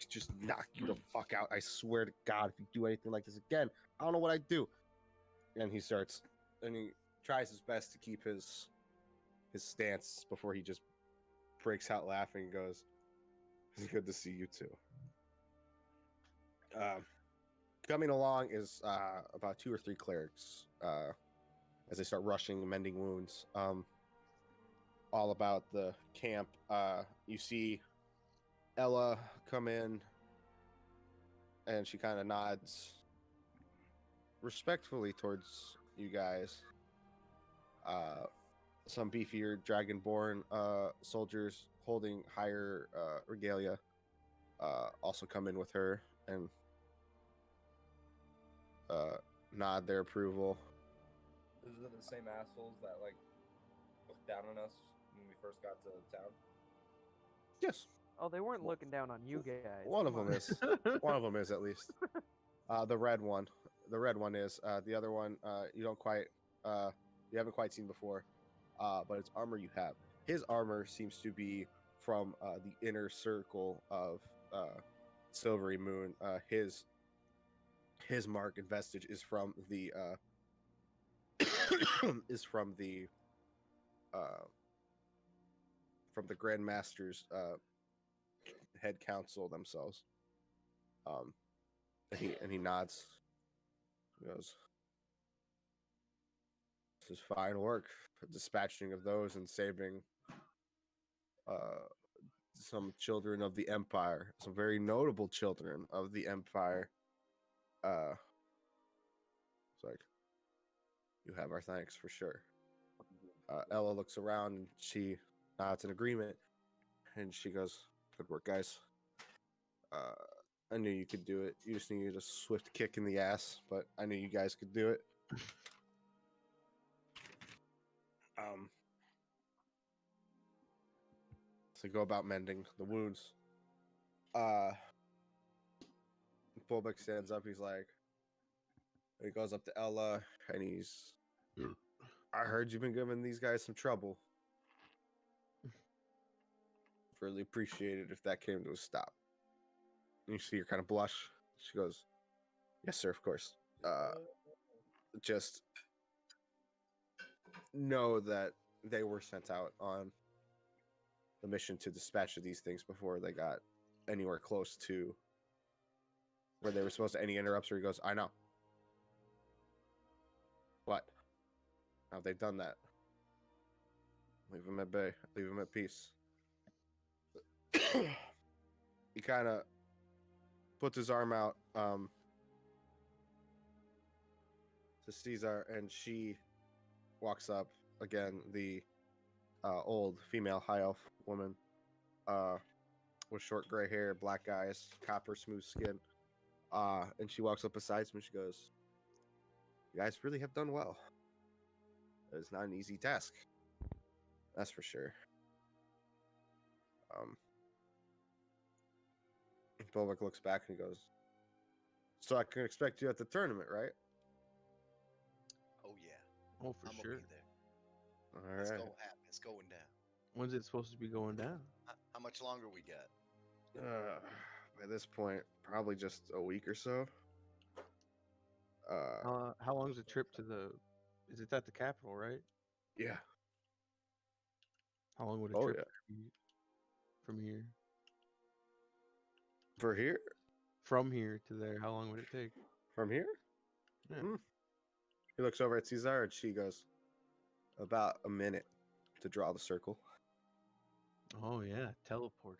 just knock you the fuck out. I swear to God, if you do anything like this again, I don't know what I'd do." And he tries his best to keep his stance before he just breaks out laughing and goes, "It's good to see you too." Coming along is about 2 or 3 clerics as they start rushing and mending wounds. All about the camp. You see Ella come in, and she kind of nods respectfully towards you guys. Some beefier dragonborn soldiers holding higher regalia also come in with her and nod their approval. Those are the same assholes that like looked down on us when we first got to town. Yes, Oh, they weren't looking down on you guys. one of come them on. is. One of them is at least. The red one. The red one is. The other one, you haven't quite seen before, but it's armor you have. His armor seems to be from the inner circle of Silvery Moon. His mark and vestige is from the from the Grand Master's head council themselves. And he nods. He goes, "This is fine work. Dispatching of those and saving some children of the Empire, some very notable children of the Empire." It's like, "You have our thanks for sure." Ella looks around and she nods in agreement, and she goes, "Good work, guys. I knew you could do it. You just needed a swift kick in the ass, but I knew you guys could do it." So go about mending the wounds. Bolbeck stands up. He goes up to Ella, and "I heard you've been giving these guys some trouble. Really appreciate it if that came to a stop." And you see her kind of blush. She goes, "Yes, sir, of course. Just know that they were sent out on the mission to dispatch of these things before they got anywhere close to where they were supposed to." Any interrupts her, he goes, "I know. But now they've done that. Leave them at bay. Leave them at peace." He kind of puts his arm out to Caesar, and she walks up again. The old female high elf woman with short gray hair, black eyes, copper smooth skin, and she walks up beside him and she goes, "You guys really have done well. It's not an easy task, that's for sure." Bolbeck looks back and he goes, "So I can expect you at the tournament, right?" Oh yeah, Oh, for I'm sure. gonna be there. All It's right. gonna happen. It's going down. When's it supposed to be going down? How much longer we got? By this point, probably just a week or so. How long's the trip to the? Is it at the capital, right? Yeah. How long would a Oh trip yeah. be from here? For here, From here to there, how long would it take? from here. Yeah. Mm. He looks over at Caesar and she goes, "About a minute to draw the circle." Oh yeah, teleport.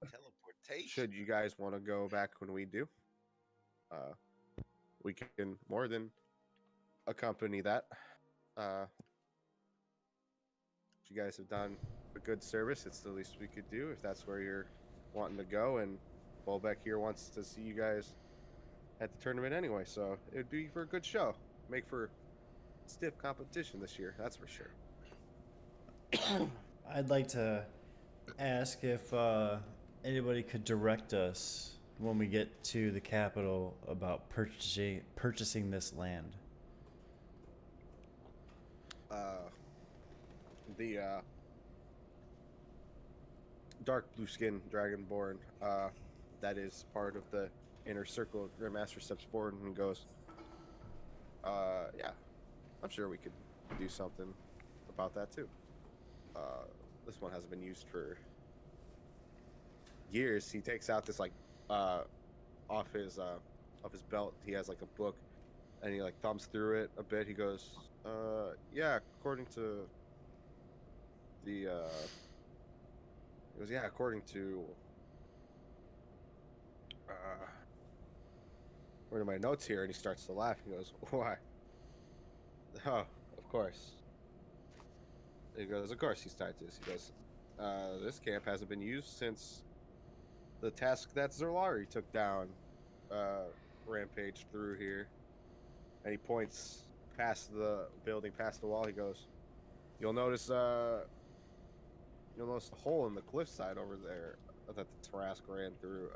Teleportation. Should you guys want to go back when we do, uh, we can more than accompany that. You guys have done a good service. It's the least we could do if that's where you're wanting to go. And Bolbeck here wants to see you guys at the tournament anyway, so it would be for a good show. Make for stiff competition this year, that's for sure. I'd like to ask if anybody could direct us when we get to the capital about purchasing this land. The dark blue skin dragonborn, that is part of the inner circle. Grandmaster steps forward and goes, yeah, I'm sure we could do something about that too. This one hasn't been used for years. He takes out this like off his belt. He has like a book, and he like thumbs through it a bit. He goes, yeah, according to the he goes, yeah, according to where are my notes here? And he starts to laugh. He goes, why? Oh, of course. He goes, of course he's tied to this. He goes, this camp hasn't been used since the task that Zerlari took down, rampage through here. And he points past the building, past the wall. He goes, you'll notice a hole in the cliffside over there that the Tarrasque ran through.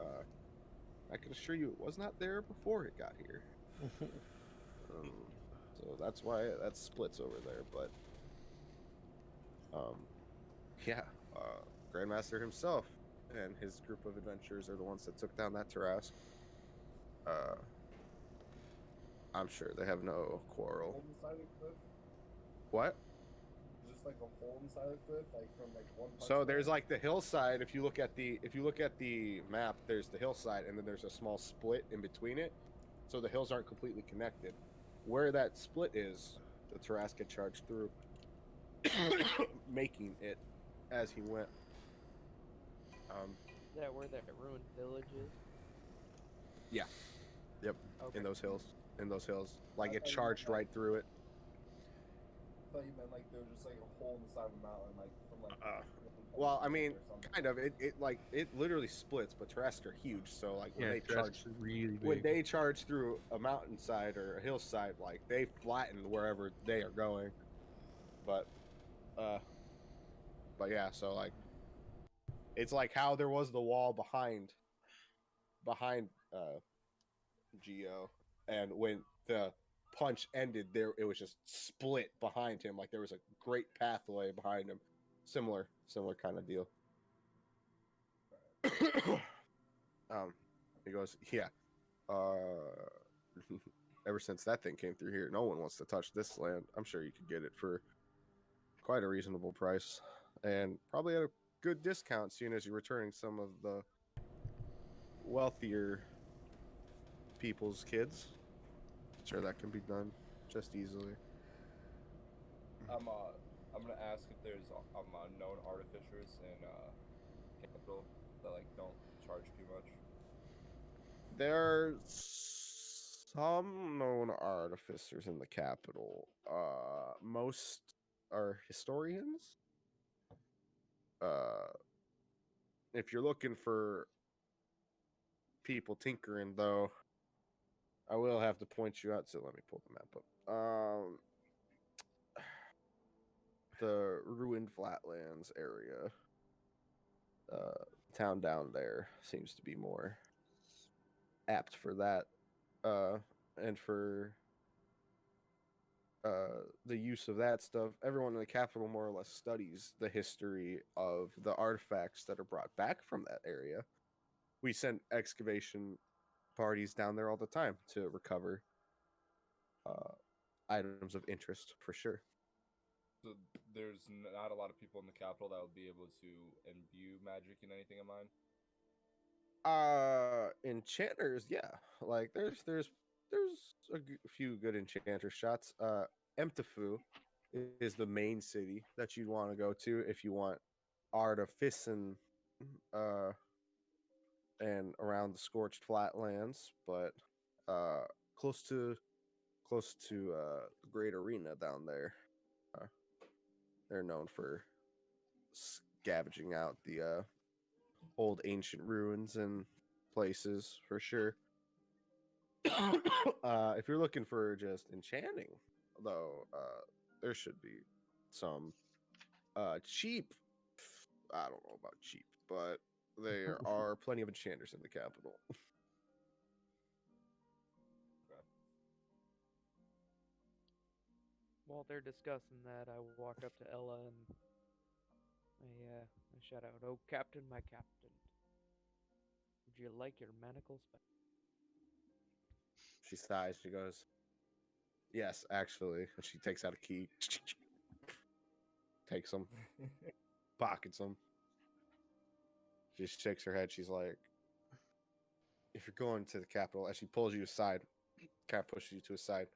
I can assure you it was not there before it got here. So that's why that splits over there. But yeah, Grandmaster himself and his group of adventurers are the ones that took down that Tarrasque. I'm sure they have no quarrel. Hole inside of the cliff? What? Just like a hole inside of the cliff, like from like one. So there's like the hillside. If you look at the map, there's the hillside, and then there's a small split in between it. So the hills aren't completely connected. Where that split is, the Tarrasque had charged through, making it as he went. Is that where that ruined village is? Yeah. Yep. Okay. In those hills. Like I it thought you charged meant, right through it. I thought you meant like there was just like a hole in the side of the mountain, like from like. Well, I mean, or something. kind of. It literally splits, but Tarrasque are huge. So like when Yeah, they Tarrasque's charge, really big. when they charge through a mountainside or a hillside, like they flatten wherever they are going. But yeah. So like, it's like how there was the wall behind Geo, and when the punch ended, there it was just split behind him. Like there was a great pathway behind him. Similar kind of deal. He goes, yeah. Ever since that thing came through here, no one wants to touch this land. I'm sure you could get it for quite a reasonable price, and probably at a good discount, seeing as you're returning some of the wealthier people's kids. Sure, that can be done just easily. I'm gonna ask if there's known artificers in capital that like don't charge too much. There's some known artificers in the capital. Most are historians. If you're looking for people tinkering, though, I will have to point you out. So let me pull the map up. The ruined flatlands area. Town down there seems to be more apt for that, and for the use of that stuff. Everyone in the capital more or less studies the history of the artifacts that are brought back from that area. We send excavation parties down there all the time to recover items of interest for sure. So there's not a lot of people in the capital that would be able to imbue magic in anything of mine. Enchanters, yeah, like there's a few good enchanter shots. Emtifu is the main city that you'd want to go to if you want artificin, uh and around the scorched flatlands, but uh close to the great arena down there. uh, they're known for scavenging out the old ancient ruins and places for sure. If you're looking for just enchanting, though, there should be some cheap. I don't know about cheap, but there are plenty of enchanters in the capital. While they're discussing that, I walk up to Ella and I shout out, "Oh, Captain, my Captain, would you like your manacles back?" She sighs. She goes, "Yes, actually." And she takes out a key, takes them, pockets them. She just shakes her head. She's like, "If you're going to the capital," and she pulls you aside, kind of pushes you to a side,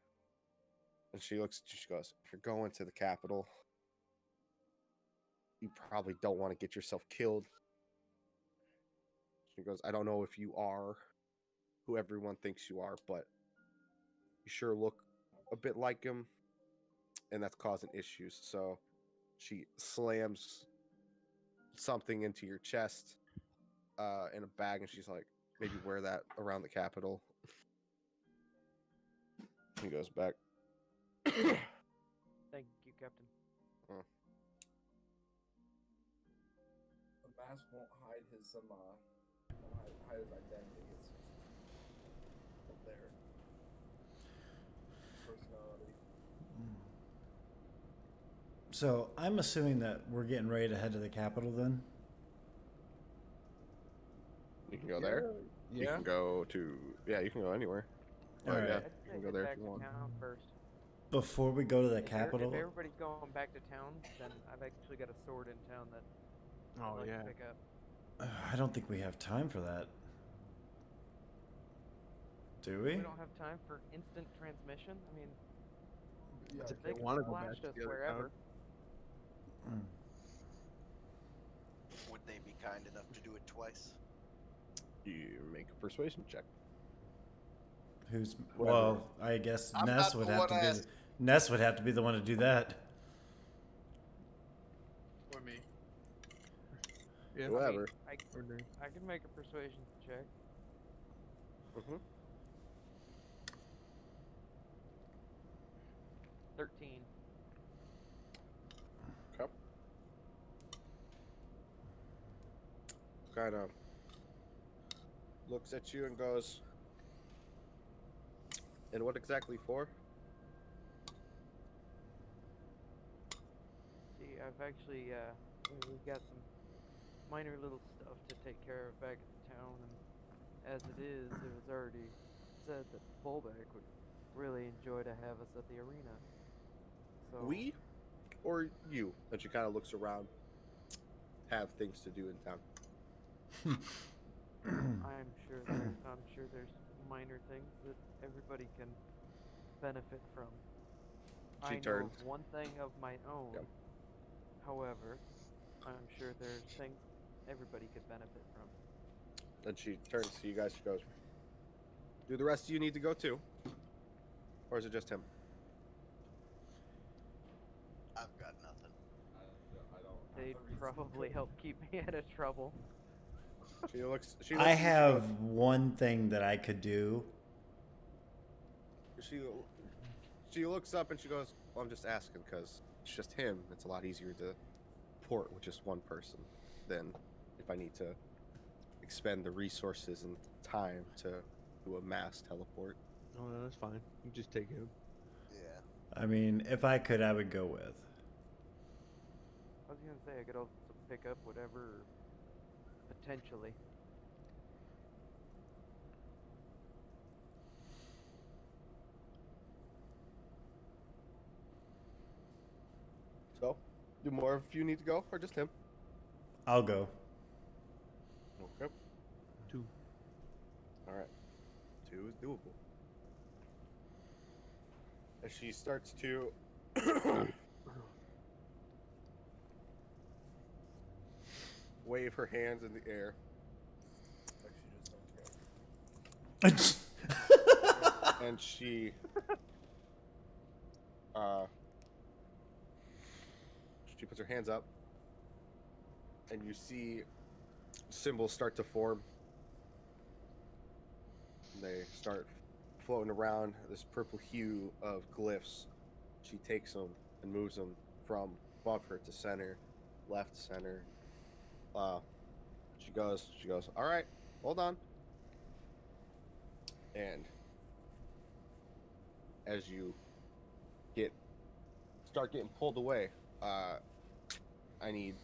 and she looks at you. She goes, "If you're going to the capital, you probably don't want to get yourself killed." She goes, "I don't know if you are who everyone thinks you are, but you sure look a bit like him, and that's causing issues." So she slams something into your chest in a bag, and she's like, "Maybe wear that around the capital." He goes back. Thank you, Captain. The mask won't hide his hide his identity. It's just up there. Personality. So I'm assuming that we're getting ready to head to the capital then. You can go there. You Yeah. can go to you can go anywhere. All But right. yeah, I'd you say can go head there back if you to want. town first. Before we go to the If capital, everybody's going back to town, then I've actually got a sword in town that I'd Oh like yeah. to pick up. I don't think we have time for that. Do we? We don't have time for instant transmission. I mean, Yeah, If they they can wanna go flash back to us the other wherever. town. Would they be kind enough to do it twice? You make a persuasion check. Who's Whatever. well? I guess I'm Ness not would the have one to be. asking. Ness would have to be the one to do that. Or me. Yeah. Whoever. Or me. I can make a persuasion check. Mm-hmm. 13. Okay. Kind of looks at you and goes, "And what exactly for?" See, I've actually, we've got some minor little stuff to take care of back at the town, and as it is, it was already said that Volbeck would really enjoy to have us at the arena. So We or you? And she kind of looks around. Have things to do in town. I'm sure there's minor things that everybody can benefit from. She I turns. know one thing of my own. Yep. However, I'm sure there's things everybody could benefit from. Then she turns to you guys. She goes, "Do the rest of you need to go too, or is it just him?" I've got nothing. I don't. have They'd a reason to probably go. help keep me out of trouble. She looks. She I looks at you, have one thing that I could do. She looks up and she goes, "Well, I'm just asking because it's just him. It's a lot easier to port with just one person than if I need to expend the resources and time to do a mass teleport." Oh, no, that's fine. You just take him. Yeah. I mean, if I could, I would go with. I was gonna say I could also pick up whatever, potentially. So, do more of you need to go, or just him? I'll go. Okay. 2. All right. 2 is doable. As she starts to wave her hands in the air, Like she just don't care. and she puts her hands up, and you see symbols start to form. They start floating around this purple hue of glyphs. She takes them and moves them from above her to center, left, center. She goes, all right, hold on. And as you start getting pulled away, I need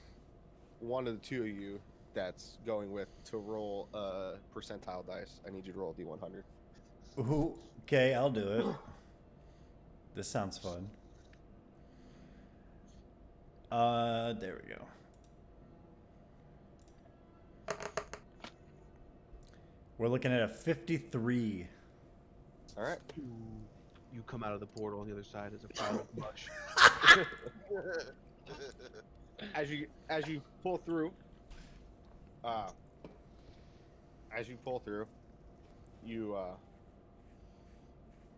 one of the two of you that's going with to roll a percentile dice. I need you to roll a D100. Ooh, okay, I'll do it. This sounds fun. There we go. We're looking at a 53. All right. You come out of the portal on the other side as a cloud of mush. As you pull through, you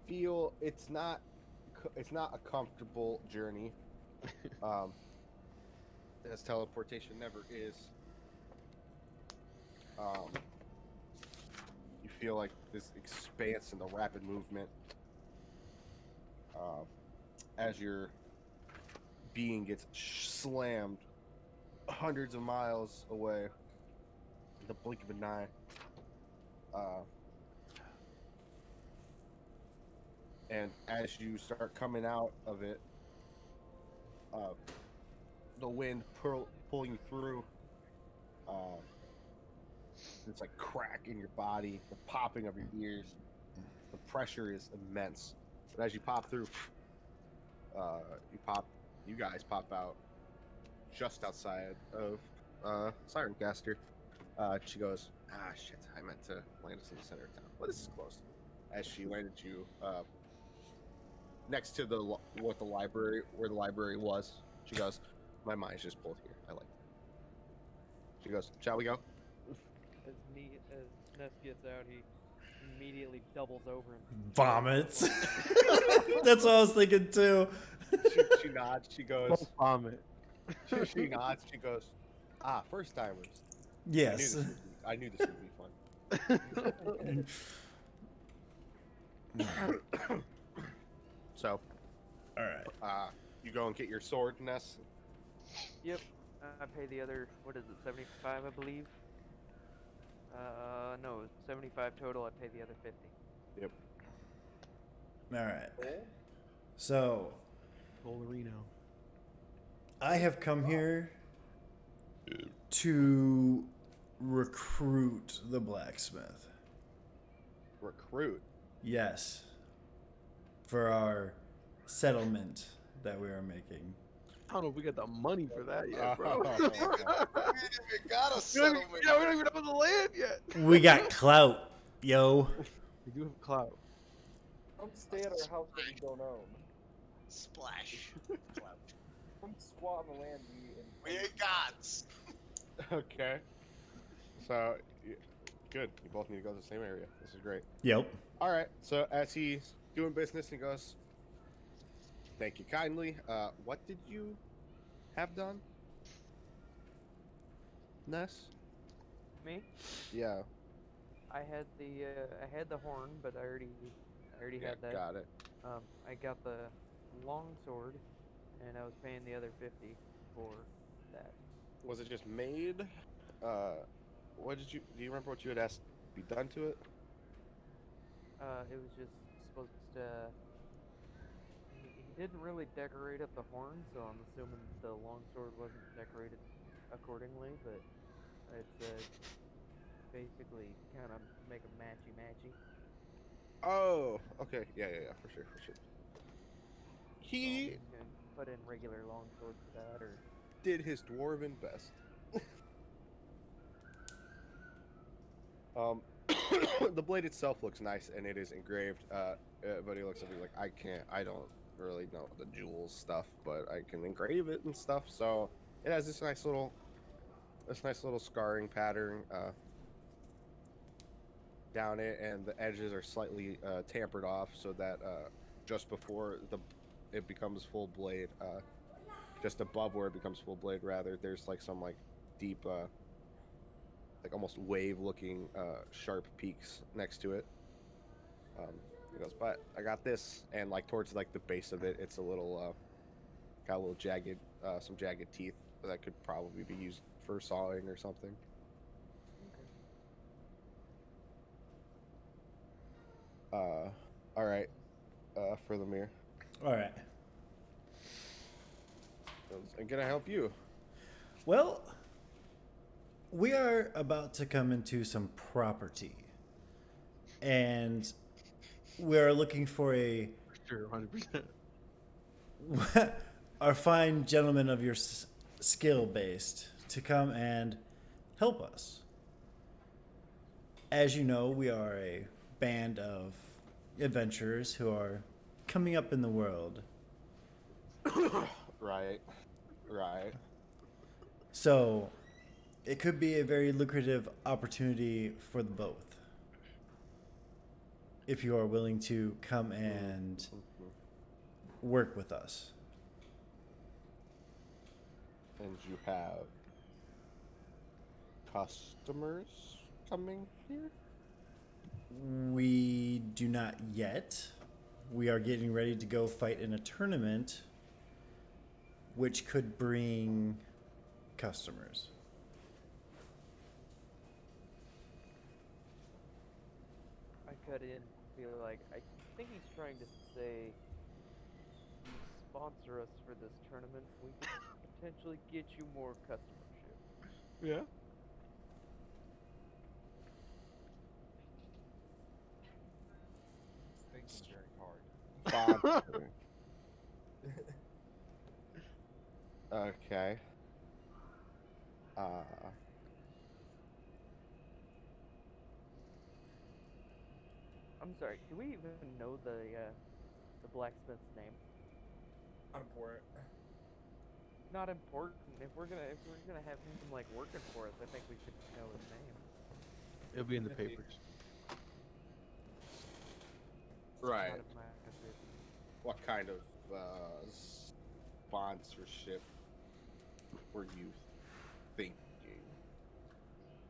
feel it's not a comfortable journey, as teleportation never is. You feel like this expanse and the rapid movement, as your being gets slammed hundreds of miles away in the blink of an eye. And as you start coming out of it, the wind pulling you through, it's like crack in your body, the popping of your ears, the pressure is immense. But as you pop through, you guys pop out just outside of Sirencaster. She goes, shit, I meant to land us in the center of town. Well, this is close. As she landed you next to where the library was. She goes, my mind's just pulled here. I like that. She goes, shall we go? As Ness gets out, he immediately doubles over and Vomits. That's what I was thinking too. She nods. She goes, Don't vomit. she nods. She goes, first timers. Yes. I knew this would be fun. So, All right. you go and get your sword, Ness. Yep. I pay the other, what is it, 75, I believe? No, it's 75 total. I pay the other 50. Yep. All right. So, Volarino. I have come here to recruit the blacksmith. Recruit. Yes. For our settlement that we are making. I don't know if we got the money for that yet, bro. We ain't even got a settlement. We don't even have the land yet. We got clout, yo. We do have clout. Don't stay at our house that we don't own. Splash. Don't squat on the land We ain't gods. Okay. So, good. You both need to go to the same area. This is great. Yep. All right. So as he's doing business, he goes, "Thank you kindly. What did you have done, Ness?" Me? Yeah. I had the horn, but I already had that. Got it. I got the long sword, and I was paying the other 50 for that. Was it just made? What did you? Do you remember what you had asked be done to it? It was just supposed to. He didn't really decorate up the horn, so I'm assuming the longsword wasn't decorated accordingly. But it's basically kind of make a matchy. Oh, okay. Yeah, for sure. So He he's gonna put in regular longsword for that, or Did his dwarven best. The blade itself looks nice and it is engraved. But he looks at me like, I don't really know the jewels stuff, but I can engrave it and stuff. So it has this nice little scarring pattern down it, and the edges are slightly tampered off so that just before it becomes full blade, just above where it becomes full blade, rather, there's like some like deep, like almost wave looking sharp peaks next to it. He goes, but I got this, and like towards like the base of it, it's a little got a little jagged, some jagged teeth that could probably be used for sawing or something. All right, for the mirror. All right. And can I help you? Well, we are about to come into some property, and we are looking for a Sure, 100%. our fine gentleman of your skill based to come and help us. As you know, we are a band of adventurers who are coming up in the world. Right. So, it could be a very lucrative opportunity for the both. If you are willing to come and work with us. And you have customers coming here? We do not yet. We are getting ready to go fight in a tournament which could bring customers. I cut in, feel like I think he's trying to say, you sponsor us for this tournament, we could potentially get you more customership. Yeah. He's thinking very hard. Sponsor. Okay. I'm sorry, do we even know the blacksmith's name? Unimportant. Not important. If we're gonna have him like working for us, I think we should know his name. It'll be in the If he- papers. Right. Not in my business. What kind of sponsorship were you thinking?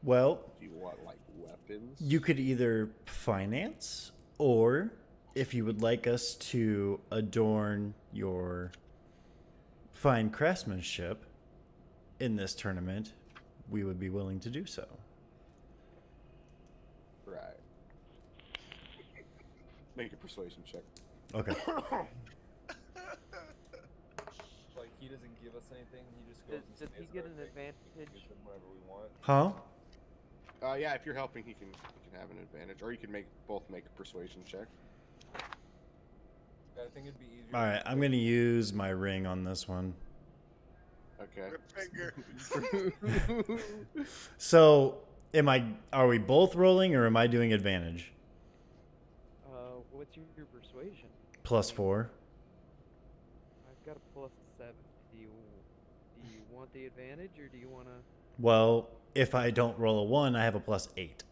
Well, Do you want like weapons? you could either finance, or if you would like us to adorn your fine craftsmanship in this tournament, we would be willing to do so. Right. Make a persuasion check. Okay. Like, he doesn't give us anything, he just goes Does and he stays get there, an we advantage? give him whatever we want. Huh? Yeah, if you're helping, he can have an advantage, or you can both make a persuasion check. I think it'd be easier. All right, I'm going to use my ring on this one. Okay. Finger. So, are we both rolling, or am I doing advantage? What's your persuasion? +4. I've got a +7. Do you want the advantage, or do you want to? Well, if I don't roll a 1, I have a +8.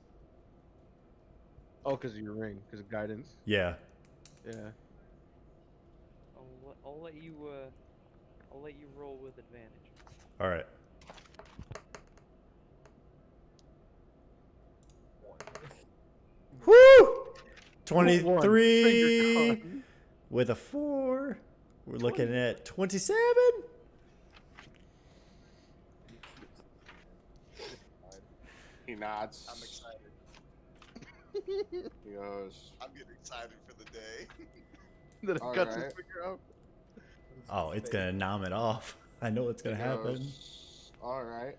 Oh, because of your ring, because of guidance. Yeah. Yeah. I'll let you roll with advantage. All right. One. Woo! One. Finger 23 gone. with a 4. We're looking at 27. He nods. I'm excited. He goes, I'm getting excited for the day. Then I All got some right. figure out. Oh, it's going to nom it off. I know what's going he to happen. goes, all right.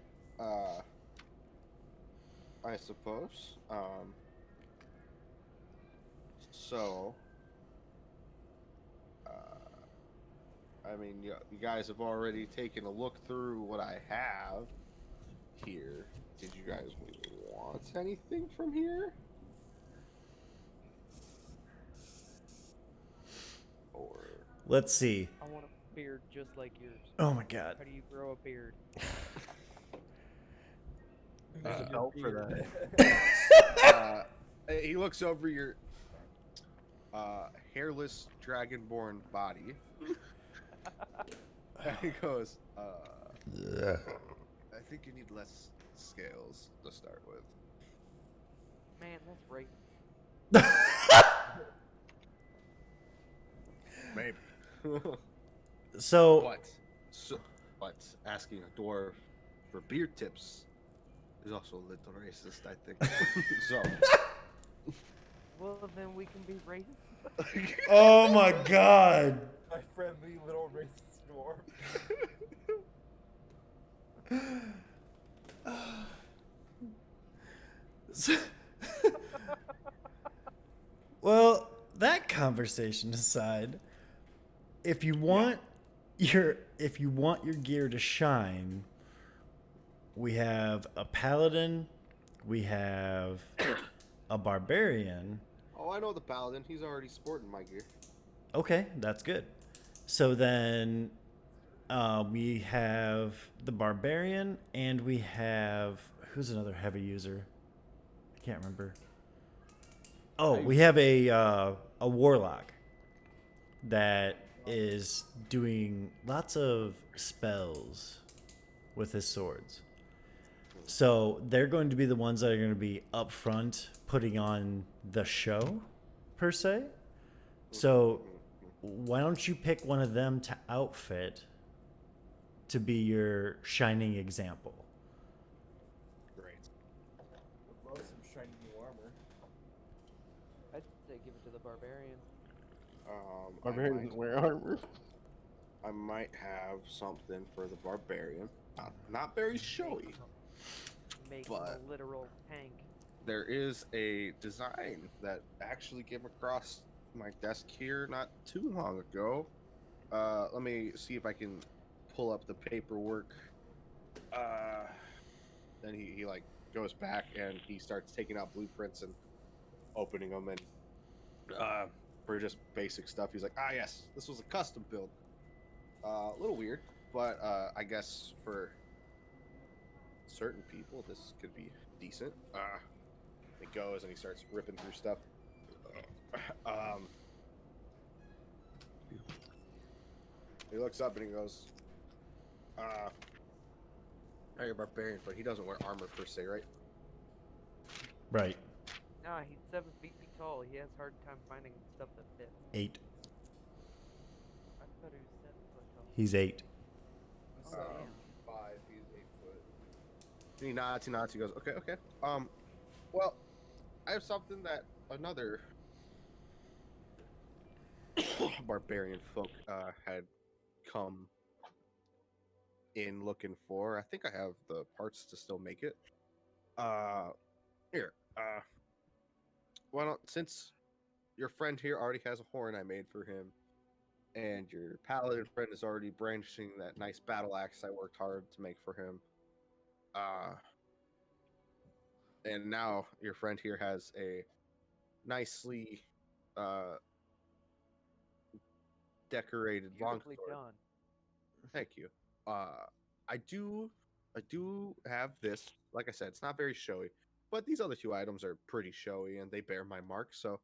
I suppose. So, I mean, you guys have already taken a look through what I have here. Did you guys want anything from here? Or Let's see. I want a beard just like yours. Oh my god. How do you grow a beard? There's a Uh, belt for that. he looks over your hairless dragonborn body. And he goes, I think you need less scales to start with. Man, that's right. Maybe. So, But asking a dwarf for beard tips is also a little racist, I think. So. Well, then we can be racist. oh my god. My friendly little racist dwarf. So- well, that conversation aside, if you want your gear to shine, we have a paladin, we have a barbarian. Oh, I know the paladin. He's already sporting my gear. Okay, that's good. So then we have the barbarian, and we have who's another heavy user? I can't remember. Oh, we have a warlock that is doing lots of spells with his swords. So they're going to be the ones that are going to be up front putting on the show, per se. So why don't you pick one of them to outfit to be your shining example? Great. Would love some shiny new armor. I'd say give it to the barbarian. Barbarian doesn't wear armor. I might have something for the barbarian. Not very showy. Make But- him a literal tank. There is a design that actually came across my desk here not too long ago. Let me see if I can pull up the paperwork. Then he like goes back and he starts taking out blueprints and opening them, and for just basic stuff, he's like, yes, this was a custom build. A little weird, but I guess for certain people this could be decent. He goes and he starts ripping through stuff. He looks up and he goes, you're a barbarian, but he doesn't wear armor per se, right? Right. Nah, he's 7 feet tall. He has a hard time finding stuff that fits. 8. I thought he was 7 foot tall. He's 8. Oh, So, damn. 5, he's 8 foot. And he nods, he goes, okay. Well, I have something that another barbarian folk had come in looking for. I think I have the parts to still make it. Here. Why don't, since your friend here already has a horn I made for him, and your paladin friend is already brandishing that nice battle axe I worked hard to make for him, and now your friend here has a nicely decorated Beautifully longsword. done. Thank you. I do have this. Like I said, it's not very showy, but these other 2 items are pretty showy and they bear my mark. So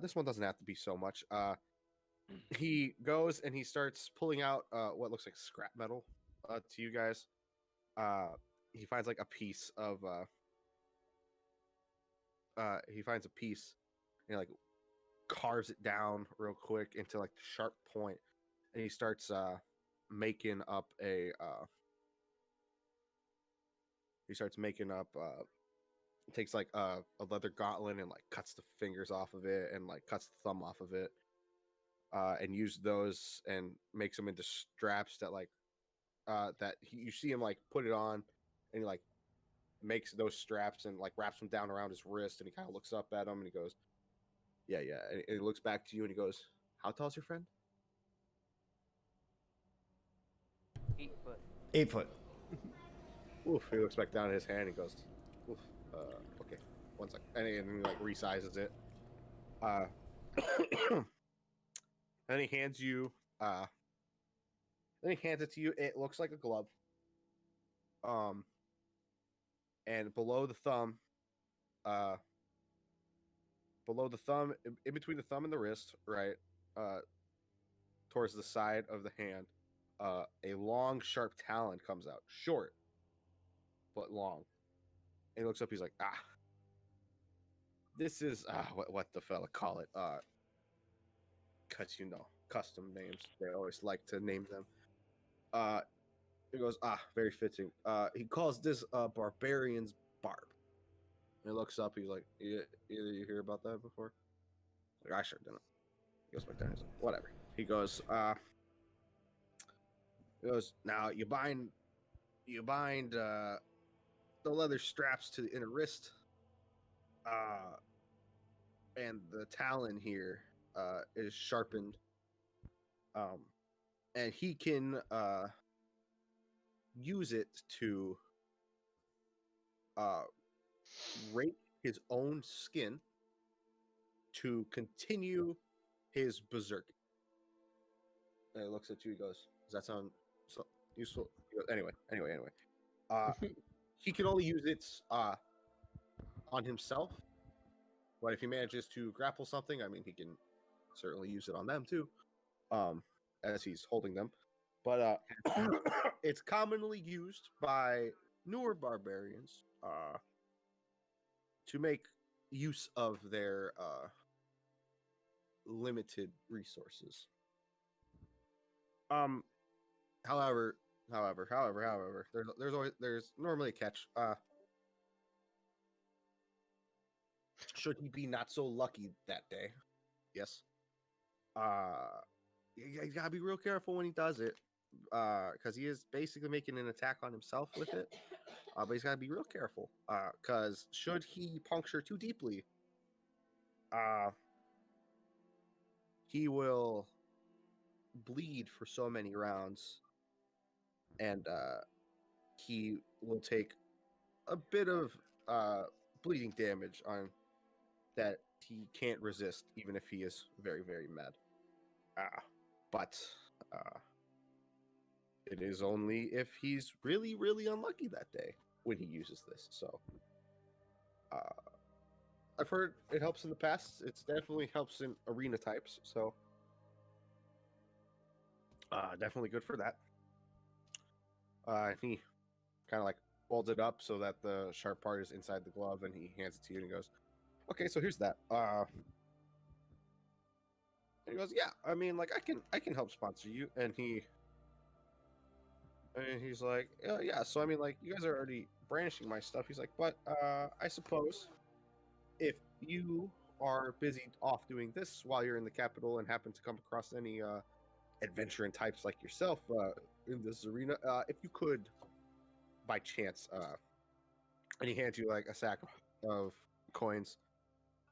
this one doesn't have to be so much. He goes and he starts pulling out what looks like scrap metal to you guys. He finds like a piece of he finds a piece and he like carves it down real quick into like the sharp point, and he starts making up takes like a leather gauntlet and like cuts the fingers off of it and like cuts the thumb off of it, and use those and makes them into straps that like you see him like put it on, and he like makes those straps and like wraps them down around his wrist, and he kind of looks up at him and he goes, yeah, and he looks back to you and he goes, how tall's your friend? 8 foot. 8 foot. Oof, he looks back down at his hand and goes, oof, okay, 1 second. And he like resizes it. And he hands you, then he hands it to you. It looks like a glove. And below the thumb, in between the thumb and the wrist, right, towards the side of the hand, a long, sharp talon comes out. Short, but long. And he looks up. He's like, this is what the fella call it. Cause custom names. They always like to name them. He goes, very fitting. He calls this barbarian's barb. And he looks up. He's like, either you hear about that before? Like, I sure didn't. He goes back down. He's like, whatever. He goes, now you bind the leather straps to the inner wrist, and the talon here is sharpened, and he can use it to rake his own skin to continue his berserking. And he looks at you. He goes, "Does that sound so useful?" He goes, Anyway. He can only use it on himself. But if he manages to grapple something, I mean, he can certainly use it on them too, as he's holding them. But it's commonly used by newer barbarians to make use of their limited resources. However, there's normally a catch. Should he be not so lucky that day, yes. You gotta be real careful when he does it, because he is basically making an attack on himself with it. But he's gotta be real careful, because should he puncture too deeply, he will bleed for so many rounds, and he will take a bit of bleeding damage on that he can't resist, even if he is very, very mad. But it is only if he's really, really unlucky that day when he uses this. So I've heard it helps in the past. It definitely helps in arena types. So definitely good for that. He kind of like folds it up so that the sharp part is inside the glove, and he hands it to you and he goes, "Okay, so here's that." And he goes, "Yeah, I mean, like I can help sponsor you." And he's like, "Yeah, so I mean, like you guys are already brandishing my stuff." He's like, "But I suppose if you are busy off doing this while you're in the capital and happen to come across any adventuring types like yourself in this arena, if you could, by chance," and he hands you like a sack of coins.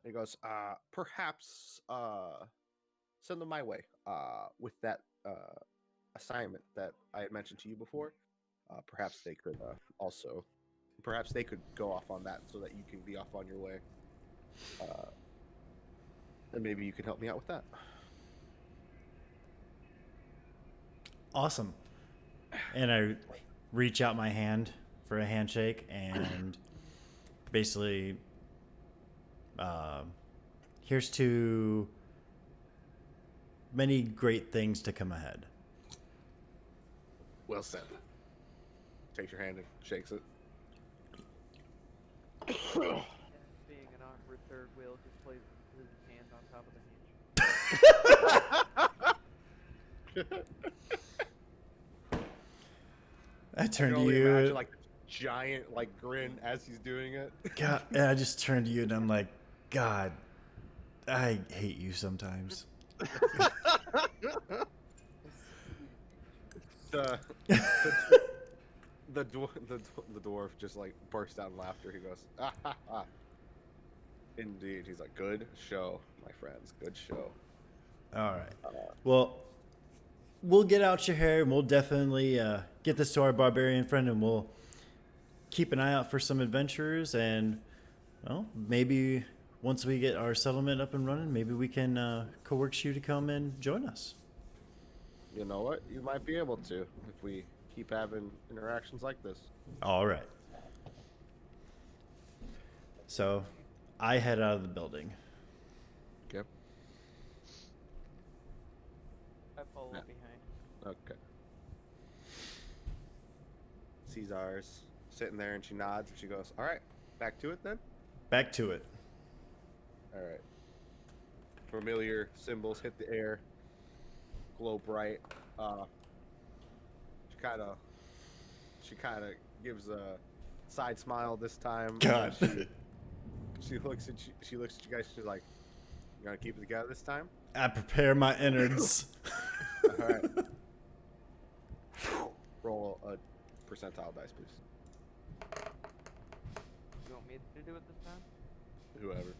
And he goes, "Perhaps send them my way with that assignment that I had mentioned to you before. Perhaps they could perhaps they could go off on that so that you can be off on your way. And maybe you can help me out with that." Awesome. And I reach out my hand for a handshake and basically, here's to many great things to come ahead. Well said. Takes your hand and shakes it. And being an awkward third wheel, just places his hand on top of the handshake. I turn to only you. imagine like giant like grin as he's doing it. God, and I just turn to you and I'm like, God, I hate you sometimes. The dwarf just like bursts out in laughter. He goes, "Ah, ha, ha. Indeed." He's like, "Good show, my friends. Good show." All right. Well, we'll get out your hair and we'll definitely get this to our barbarian friend and we'll keep an eye out for some adventurers and, well, maybe once we get our settlement up and running, maybe we can coerce you to come and join us. You know what? You might be able to if we keep having interactions like this. All right. So I head out of the building. Okay. I follow Yeah. behind. Okay. Caesar's sitting there and she nods and she goes, "All right, back to it then." Back to it. All right. Familiar symbols hit the air, glow bright. She kind of gives a side smile this time. God. She looks at you guys. She's like, "You gonna keep it together this time?" I prepare my innards. All right. Roll a percentile dice, please. You want me to do it this time? Whoever.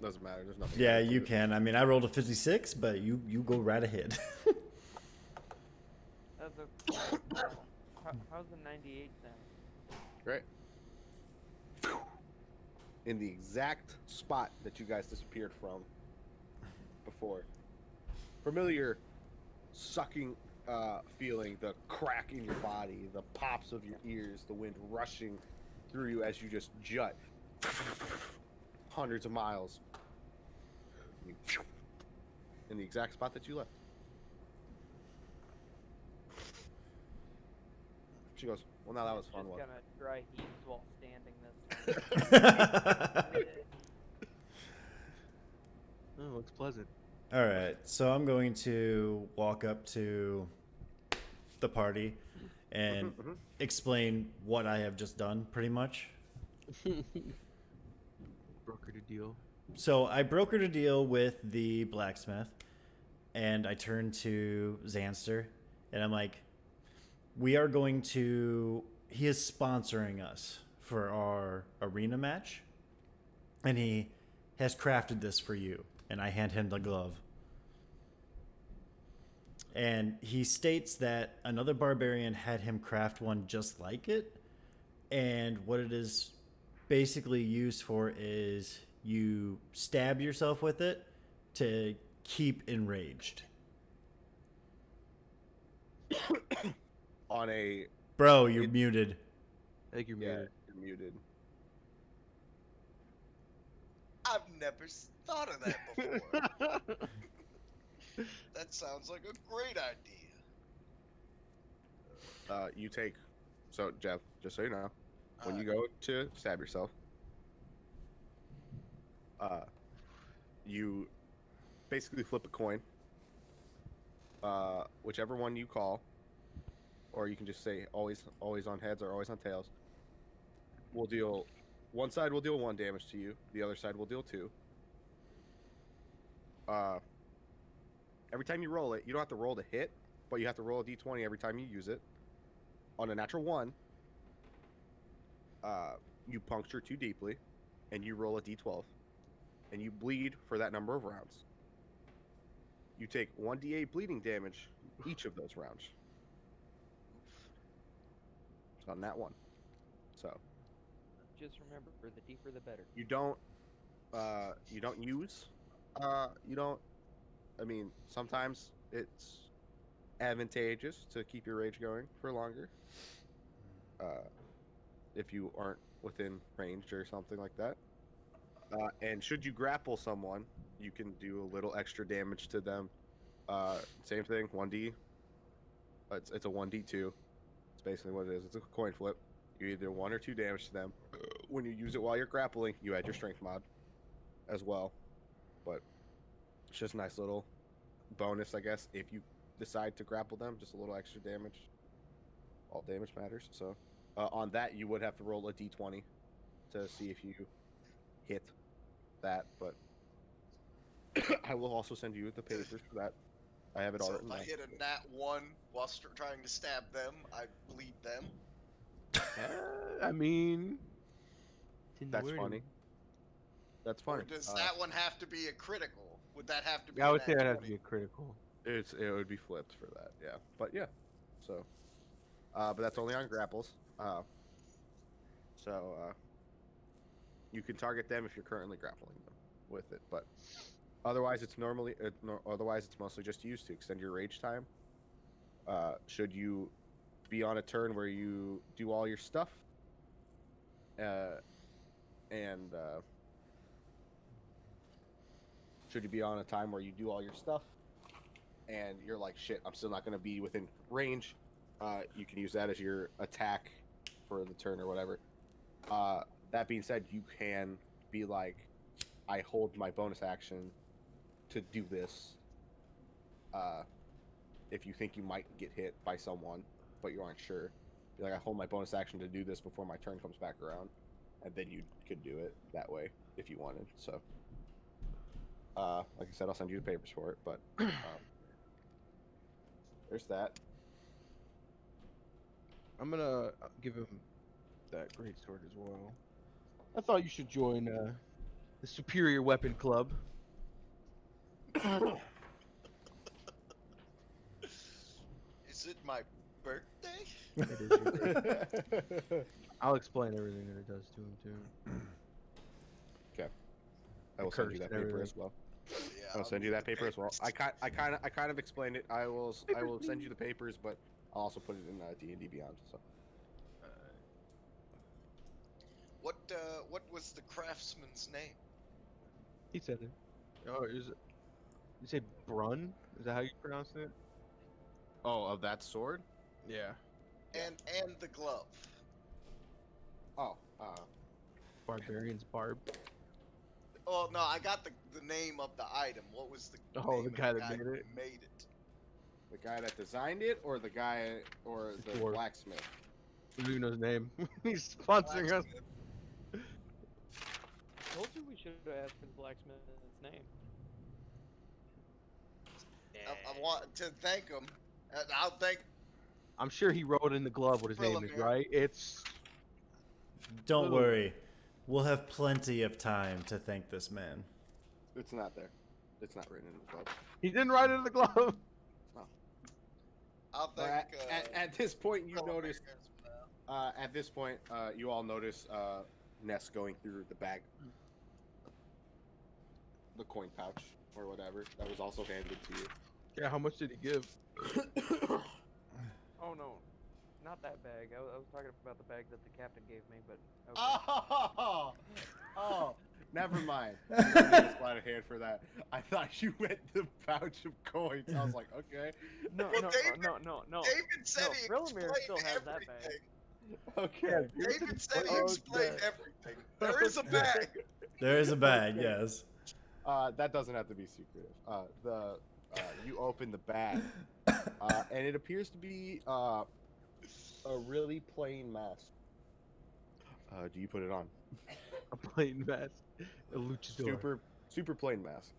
Doesn't matter. There's nothing. Yeah, to you it. can. I mean, I rolled a 56, but you go right ahead. That's how's the 98 sound? Right. In the exact spot that you guys disappeared from before. Familiar sucking feeling, the crack in your body, the pops of your ears, the wind rushing through you as you just jut hundreds of miles in the exact spot that you left. She goes, "Well, now that was fun Just one." gonna dry heaves while standing this time. Oh, looks pleasant. All right, so I'm going to walk up to the party and Mhm. explain what I have just done, pretty much. Brokered a deal. So I brokered a deal with the blacksmith, and I turned to Xanster, and I'm like, we are going to... He is sponsoring us for our arena match, and he has crafted this for you. And I hand him the glove. And he states that another barbarian had him craft one just like it. And what it is basically used for is you stab yourself with it to keep enraged. On a Bro, you're muted. I think you're yeah, muted. you're muted. I've never thought of that before. That sounds like a great idea. You take. So Jeff, just so you know, when you go to stab yourself, you basically flip a coin. Whichever one you call, or you can just say always on heads or always on tails. Will deal. One side will deal 1 damage to you. The other side will deal 2. Every time you roll it, you don't have to roll to hit, but you have to roll a d20 every time you use it. On a natural 1, you puncture too deeply, and you roll a d12, and you bleed for that number of rounds. You take 1d8 bleeding damage each of those rounds. It's on that one. So Just remember, the deeper the better. you don't use I mean, sometimes it's advantageous to keep your rage going for longer. If you aren't within range or something like that. And should you grapple someone, you can do a little extra damage to them. Same thing, 1d. It's a 1d2. It's basically what it is. It's a coin flip. You either 1 or 2 damage to them. When you use it while you're grappling, you add your strength mod as well. But it's just a nice little bonus, I guess, if you decide to grapple them. Just a little extra damage. All damage matters. So on that, you would have to roll a d20 to see if you hit that. But I will also send you the papers for that. I have it all So written if I down. hit a nat 1 while trying to stab them, I bleed them. I mean, it's in the That's wording. funny. That's Or funny. does that one have to be a critical? Would that have to be? I a would say nat that has to 20? be a critical. It would be flipped for that, yeah. But yeah, so, but that's only on grapples. You can target them if you're currently grappling them with it, but otherwise it's otherwise it's mostly just used to extend your rage time. Should you be on a turn where you do all your stuff, and should you be on a time where you do all your stuff and you're like, shit, I'm still not going to be within range, you can use that as your attack for the turn or whatever. That being said, you can be like, I hold my bonus action to do this. If you think you might get hit by someone, but you aren't sure, be like, I hold my bonus action to do this before my turn comes back around, and then you could do it that way if you wanted. So, like I said, I'll send you the papers for it, but there's that. I'm gonna give him that great sword as well. I thought you should join the Superior Weapon Club. Is it my birthday? It is your birthday. I'll explain everything that it does to him too. Okay, I will send you Cursed that and paper everything. as well. Yeah, I'll send you need that the paper as well. papers. I kind of explained it. I will send you the papers, but I'll also put it in D&D Beyond. So What was the craftsman's name? He said it. Oh, is it? You say Brun? Is that how you pronounce it? of that sword. Yeah. And the glove. Oh, Barbarian's Barb. Oh no, I got the name of the item. What was the Oh, name the of guy that made who it? made it? the guy that designed it, or the guy, or The the dwarf. blacksmith. I don't even know his name. He's sponsoring us. Blacksmith. Told you we should have asked for the blacksmith's name. I want to thank him. And I'll thank. I'm sure he wrote in the glove what his name is, Willamir. right? It's Don't Little- worry. We'll have plenty of time to thank this man. It's not there. It's not written in the club. he didn't write it in the glove. I'll But thank. at this point, you Willamir notice. as well. At this point, you all notice Ness going through the bag, the coin pouch or whatever that was also handed to you. Yeah, how much did he give? Oh no, not that bag. I was talking about the bag that the captain gave me, but okay. Oh, never mind. I'm gonna need a sleight of hand for that. I thought you meant the pouch of coins. I was like, okay, No, Well, no, David- no. David said he Willamir explained still has that bag. everything. okay. David said he Oh, explained God. everything. There is a bag. There is a bag, yes. That doesn't have to be secretive. You open the bag, and it appears to be a really plain mask. Do you put it on? A plain mask. A luchador. Super plain mask.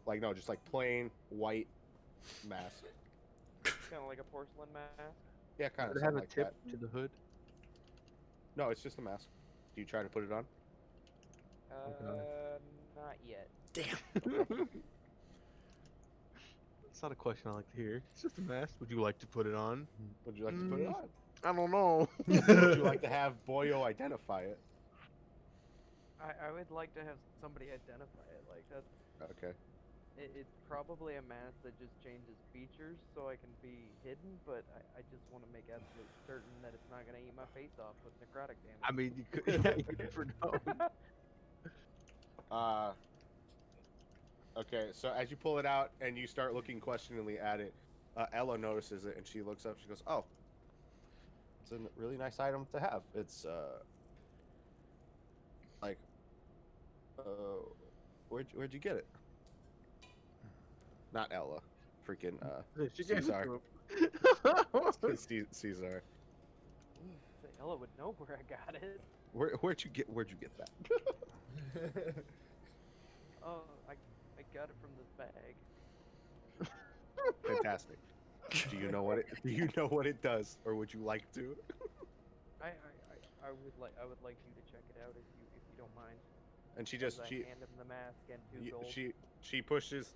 Like no, just like plain white mask. Kind of like a porcelain mask. Yeah, kind of Does it have something a like tip that. to the hood? No, it's just a mask. Do you try to put it on? Not yet. It's not a question I like to hear. It's just a mask. Would you like to put it on? Would you like to put it on? I don't know. Would you like to have Boyo identify it? I would like to have somebody identify it. Like that's Okay. it's probably a mask that just changes features so I can be hidden, but I just want to make absolute certain that it's not gonna eat my face off with necrotic damage. I mean, you could. Yeah, you never know. Okay, so as you pull it out and you start looking questioningly at it, Ella notices it and she looks up. She goes, "Oh, it's a really nice item to have. It's like, where'd you get it?" Not Ella, freaking She gave it Caesar. to him. Caesar. So Ella would know where I got it. Where'd you get that? Oh, I got it from this bag. Fantastic. Do you know what it does, or would you like to? I would like you to check it out if you don't mind. And she As just I she hand him the mask and 2 gold. she pushes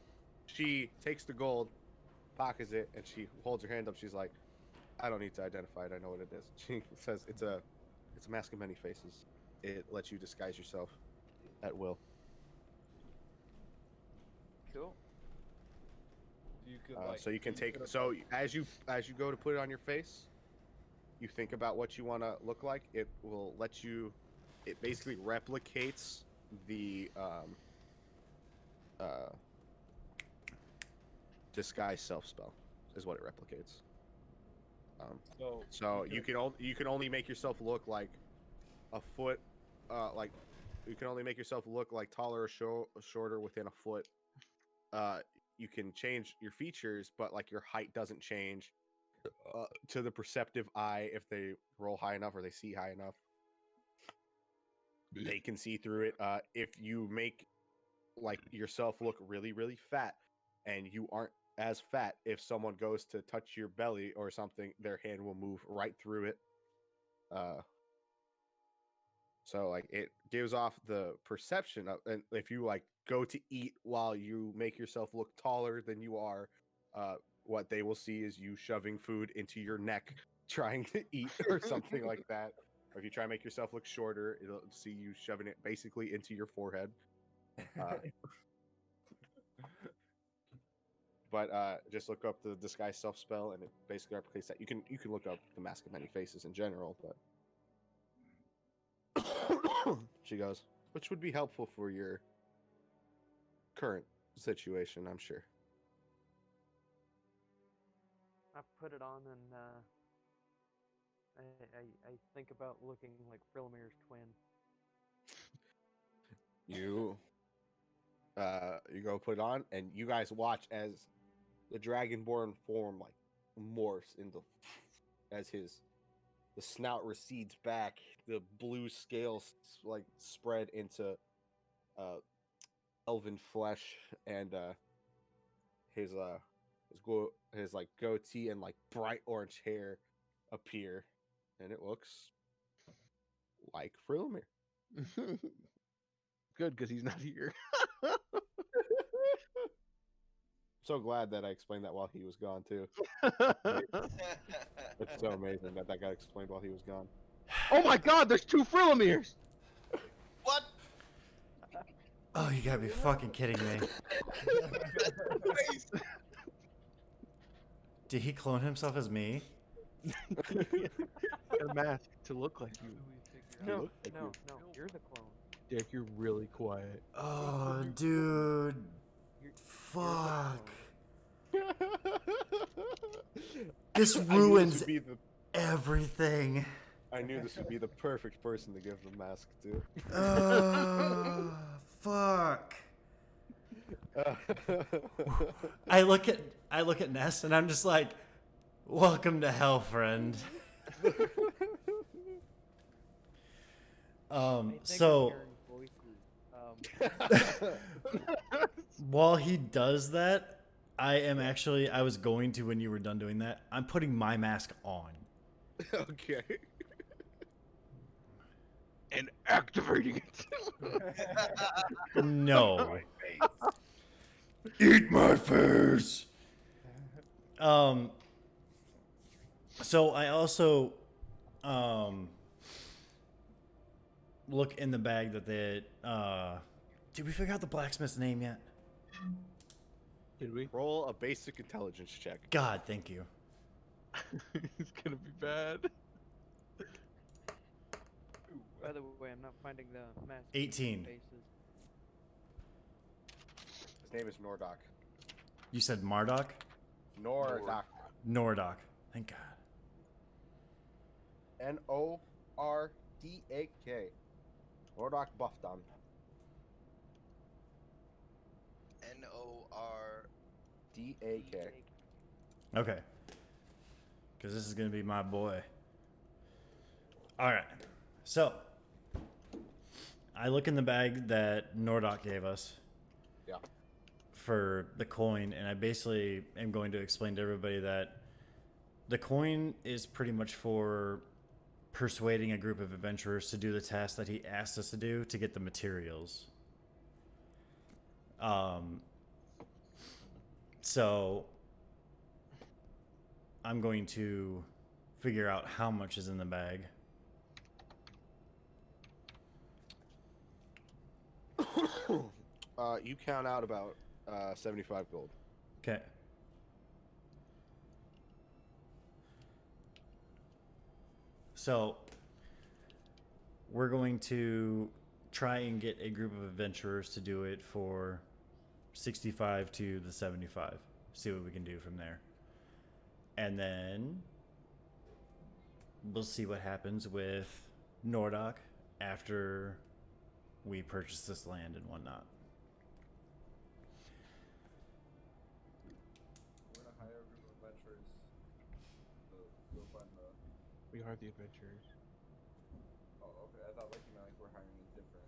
She takes the gold, pockets it, and she holds her hand up. She's like, "I don't need to identify it. I know what it is." She says, "It's a mask of many faces. It lets you disguise yourself at will." Cool. You could So you can take. could've, So like- as you go to put it on your face, you think about what you want to look like. It will let you. It basically replicates the disguise self spell, is what it replicates. So you can only make yourself look like a foot, like you can only make yourself look like taller or shorter within a foot. You can change your features, but like your height doesn't change to the perceptive eye if they roll high enough or they see high enough. They can see through it. If you make like yourself look really, really fat, and you aren't as fat, if someone goes to touch your belly or something, their hand will move right through it. So like it gives off the perception of, and if you like go to eat while you make yourself look taller than you are, what they will see is you shoving food into your neck, trying to eat or something like that. Or if you try to make yourself look shorter, it'll see you shoving it basically into your forehead. But just look up the disguise self spell, and it basically replicates that. You can look up the Mask of Many Faces in general, but she goes, which would be helpful for your current situation, I'm sure. I put it on and I think about looking like Frillamir's twin. You go put it on, and you guys watch as the dragonborn form like morphs into, as the snout recedes back, the blue scales like spread into elven flesh, and his like goatee and like bright orange hair appear, and it looks like Frilmir. Good, because he's not here. So glad that I explained that while he was gone too. It's so amazing that got explained while he was gone. Oh my God! There's 2 Frillamirs. What? Oh, you gotta be fucking kidding me. Face. Did he clone himself as me? Got a mask to look like you. No, look like no, no, you're the clone. Dick, you're really quiet. Oh, dude. You're Fuck. the This I knew ruins would be the, everything. I knew this would be the perfect person to give the mask to. Fuck. I look at Ness and I'm just like, welcome to hell, friend. clone. So Voices. while he does that, I was going to, when you were done doing that, I'm putting my mask on. Okay. And activating it. No. Eat my face. So I also look in the bag that they did we figure out the blacksmith's name yet? Did we? Roll a basic intelligence check. God, thank you. It's gonna be bad. By the way, I'm not finding the mask. 18. Faces. His name is Nordok. You said Marduk? Nordok. Nordok. Thank God. Nordak. Nordok Buffdon. Nordak. Okay. Because this is going to be my boy. All right. So, I look in the bag that Nordok gave us. Yeah. For the coin, and I basically am going to explain to everybody that the coin is pretty much for persuading a group of adventurers to do the task that he asked us to do to get the materials. So I'm going to figure out how much is in the bag. You count out about 75 gold. Okay. So we're going to try and get a group of adventurers to do it for 65 to the 75. See what we can do from there. And then we'll see what happens with Nordock after we purchase this land and whatnot. We're gonna hire a group of adventurers to go find the. We are the adventurers. Oh, okay. I thought like you meant like we're hiring a different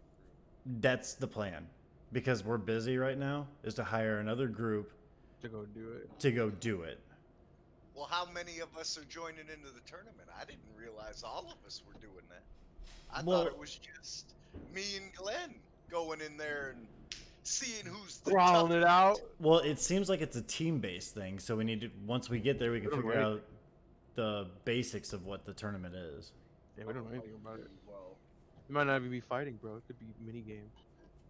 group. That's the plan. Because we're busy right now, is to hire another group To go do it. to go do it. Well, how many of us are joining into the tournament? I didn't realize all of us were doing that. I Well- thought it was just me and Glenn going in there and seeing who's the Throwing it toughest. out. Well, it seems like it's a team-based thing, so we need to, once we get there, we can We don't figure know out the basics of what the tournament is. Yeah, we don't know anything about it. Well, It might not even be fighting, bro. It could be mini games.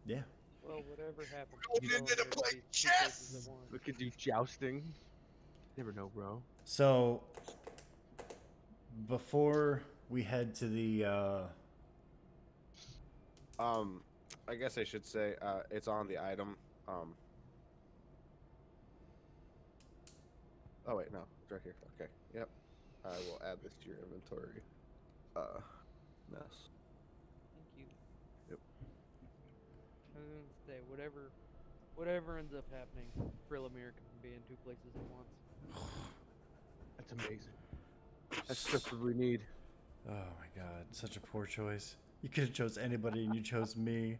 Yeah. Well, whatever happens. Going you know, into the there's play these two places chess! at once. We could do jousting. Never know, bro. So, before we head to the, I guess I should say it's on the item. Oh wait, no, it's right here. Okay, yep. I will add this to your inventory. Mess. Thank you. Yep. I was gonna say whatever ends up happening, Frilamir can be in two places at once. That's amazing. That's just what we need. oh my god, such a poor choice. You could have chose anybody and you chose me.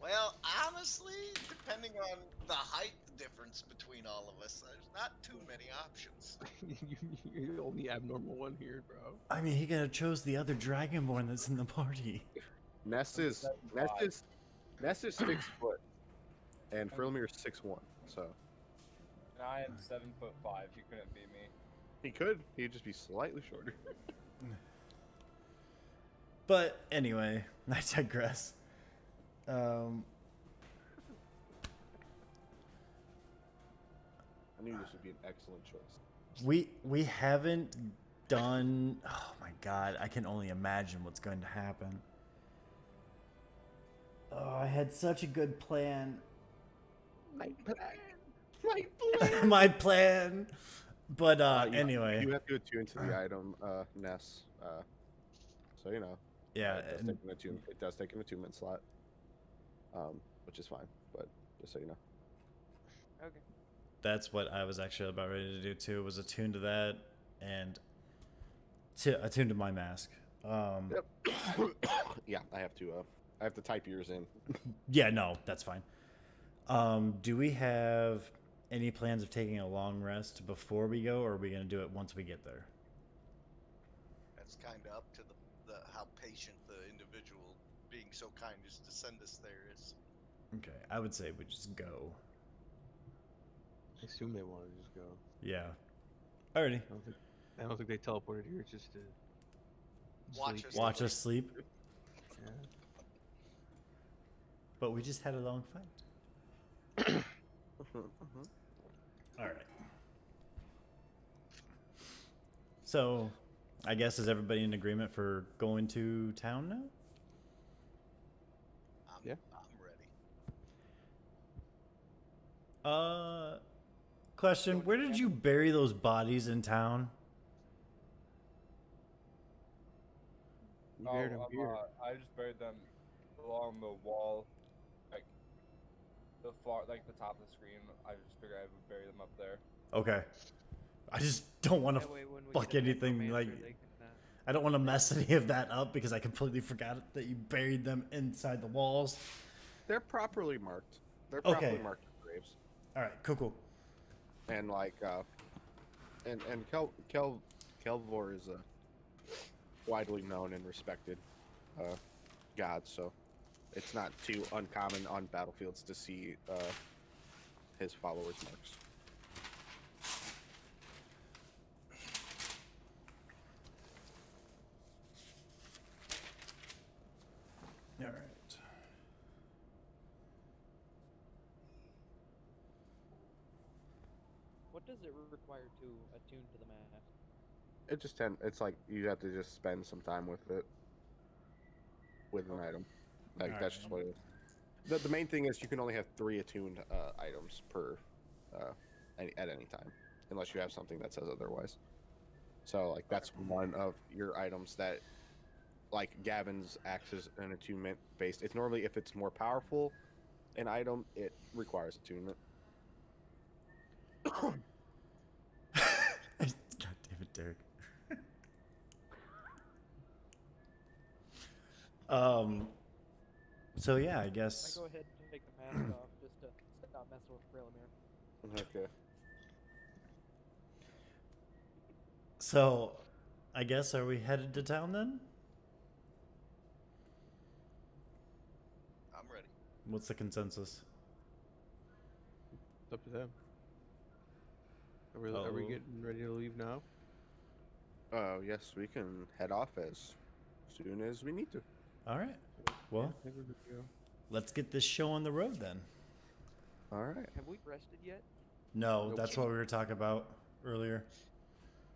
Well, honestly, depending on the height difference between all of us, there's not too many options. You're the only abnormal one here, bro. I mean, he could have chose the other Dragonborn that's in the party. Ness is 6 foot, and Frilamir is 6'1". So and I am 7'5". You couldn't beat me. he could. He'd just be slightly shorter. But anyway, I digress. I knew this would be an excellent choice. We haven't done. Oh my god, I can only imagine what's going to happen. Oh, I had such a good plan. My plan. My plan. But You anyway, have to attune to the item, Ness. So you know. yeah, It does take an attunement slot, which is fine. But just so you know. Okay. that's what I was actually about ready to do too. Was attune to that and to attune to my mask. Yep. Yeah, I have to type yours in. Yeah, no, that's fine. Do we have any plans of taking a long rest before we go, or are we gonna do it once we get there? That's kind of up to the how patient the individual being so kind as to send us there is. Okay, I would say we just go. I assume they want to just go. Yeah. Alrighty. I don't think they teleported here just to Watch sleep. us. Watch us sleep. Yeah. But we just had a long fight. Alright. So, I guess is everybody in agreement for going to town now? I'm ready. Question, where did you bury those bodies in town? You buried them here. I just buried them along the wall, like the top of the screen. I just figured I would bury them up there. Okay. I just don't want to That way when we fuck get a anything necromancer, like. they can, I don't want to mess any of that up because I completely forgot that you buried them inside the walls. They're properly marked. They're Okay. properly marked graves. All right, cool. And like and Kelvor is a widely known and respected god, so it's not too uncommon on battlefields to see his followers' marks. All right. What does it require to attune to the mask? It just it's like you have to just spend some time with it, with an item. Like that's just what it is. The main thing is you can only have 3 attuned items per at any time, unless you have something that says otherwise. So like that's one of your items that, like Gavin's acts as an attunement based. It's normally if it's more powerful an item, it requires attunement. God damn it, Derek. So yeah, I I guess. go ahead and take the mask off just to stop messing with Frelimir. Okay. So, I guess are we headed to town then? I'm ready. What's the consensus? It's up to them. Are we Oh. getting ready to leave now? Yes, we can head off as soon as we need to. All right. Well, I think we're good to go. let's get this show on the road then. All right. Have we rested yet? No, Nope. that's what we were talking about earlier.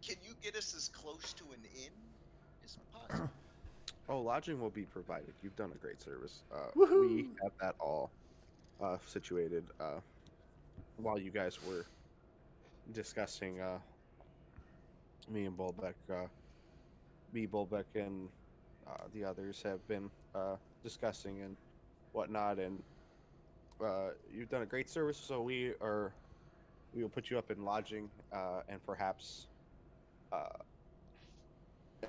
Can you get us as close to an inn as possible? Oh, lodging will be provided. You've done a great service. Woohoo! We have that all situated while you guys were discussing. Me and Bolbeck, Bolbeck, and the others have been discussing and whatnot, and you've done a great service. So we will put you up in lodging, and perhaps,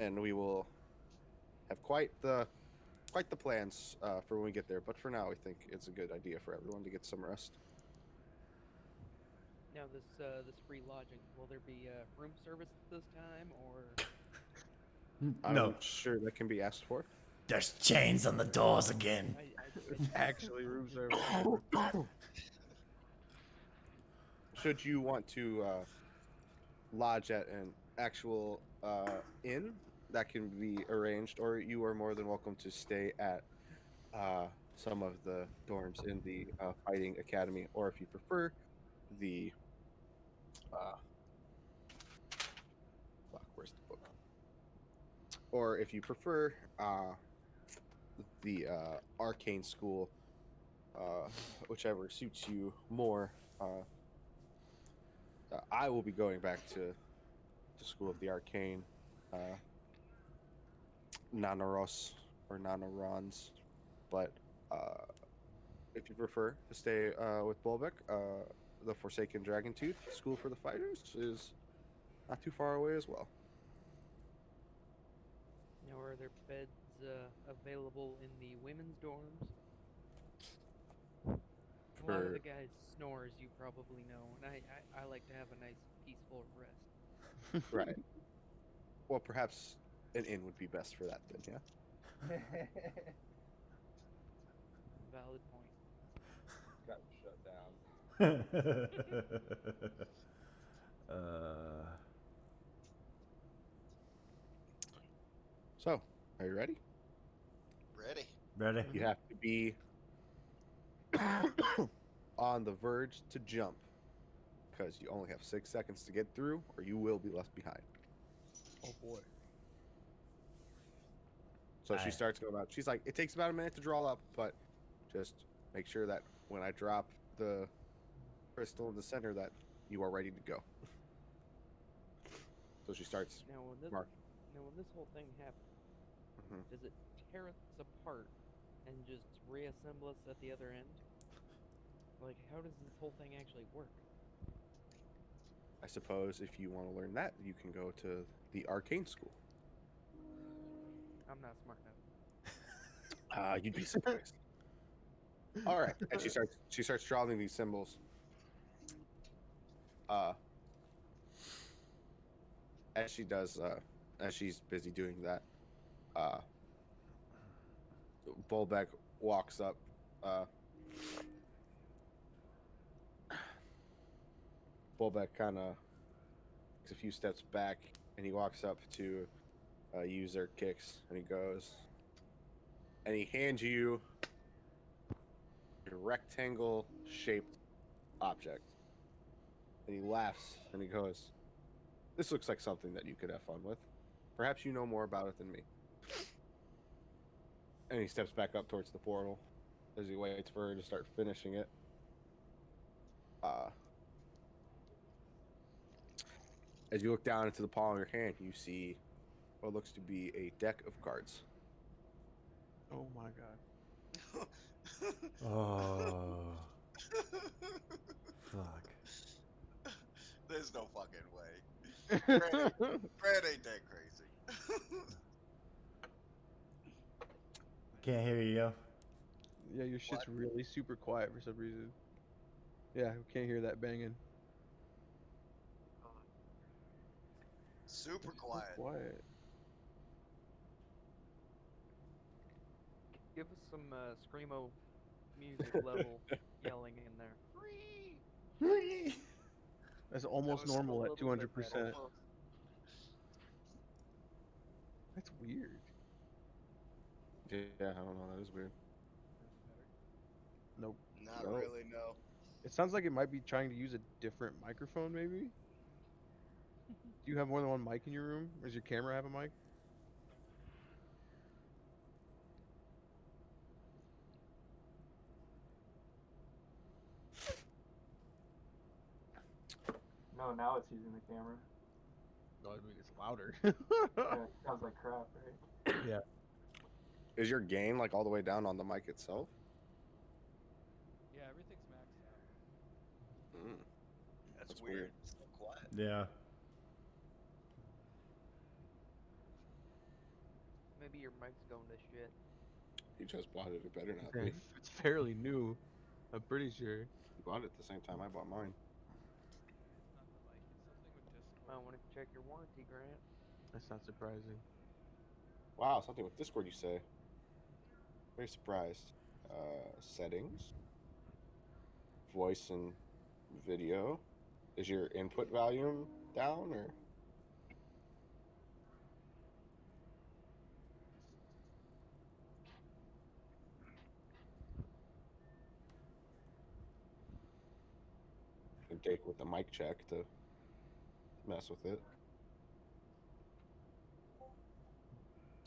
and we will have quite the plans for when we get there. But for now, I think it's a good idea for everyone to get some rest. Now this free lodging, will there be room service this time, or No, I'm sure that can be asked for. there's chains on the doors again. It's actually room service. Should you want to lodge at an actual inn, that can be arranged, or you are more than welcome to stay at some of the dorms in the fighting academy, or if you prefer, the where's the book? Or if you prefer, the arcane school, whichever suits you more. I will be going back to School of the Arcane, Nanaros or Nanarons, but if you prefer to stay with Bolbeck, the Forsaken Dragon Tooth School for the Fighters is not too far away as well. now are there beds available in the women's dorms? A lot of For the guys snore, as you probably know, and I like to have a nice peaceful rest. right. Well, perhaps an inn would be best for that then. Yeah. Valid point. Got shut down. So, are you ready? Ready? Ready? You have to be on the verge to jump, because you only have 6 seconds to get through, or you will be left behind. Oh boy. So she Aye. starts going out. She's like, it takes about a minute to draw up, but just make sure that when I drop the crystal in the center, that you are ready to go. So she starts. Now when Mark. this whole thing happens, Mhm. does it tear us apart and just reassemble us at the other end? Like, how does this whole thing actually work? I suppose if you want to learn that, you can go to the arcane school. I'm not smart enough. You'd be surprised. All right, and she starts drawing these symbols. As she does, as she's busy doing that, Bolbeck walks up. Bulbeck kind of takes a few steps back, and he walks up to use their kicks, and he goes, and he hands you a rectangle-shaped object, and he laughs, and he goes, "This looks like something that you could have fun with. Perhaps you know more about it than me." And he steps back up towards the portal as he waits for her to start finishing it. As you look down into the palm of your hand, you see what looks to be a deck of cards. Oh my god. Oh, fuck. There's no fucking way. Brad ain't that crazy. Can't hear you, yo. Yeah, your shit's What? really super quiet for some reason. Yeah, we can't hear that banging. Super It's so quiet. quiet. Give us some screamo music level yelling in there. That's almost was normal a at little bit 200%. better. That's weird. Yeah, I don't know. That is weird. Nope. Not Nope. really, no. It sounds like it might be trying to use a different microphone, maybe? Do you have more than one mic in your room? Or does your camera have a mic? No, now it's using the camera. No, I mean, it's louder. Yeah, it sounds like crap, right? Yeah. Is your gain like all the way down on the mic itself? Yeah, everything's maxed out. Mm. That's That's weird. weird. It's so quiet. Yeah. Maybe your mic's going to shit. He just bought it. It better not Yeah, be. it's fairly new. I'm pretty sure. He bought it at the same time I bought mine. It's not the mic, it's something with Discord. Might want to check your warranty, Grant. That's not surprising. Wow, something with Discord, you say? Very surprised. Settings, voice and video. Is your input volume down or? You can take with the mic check to mess with it.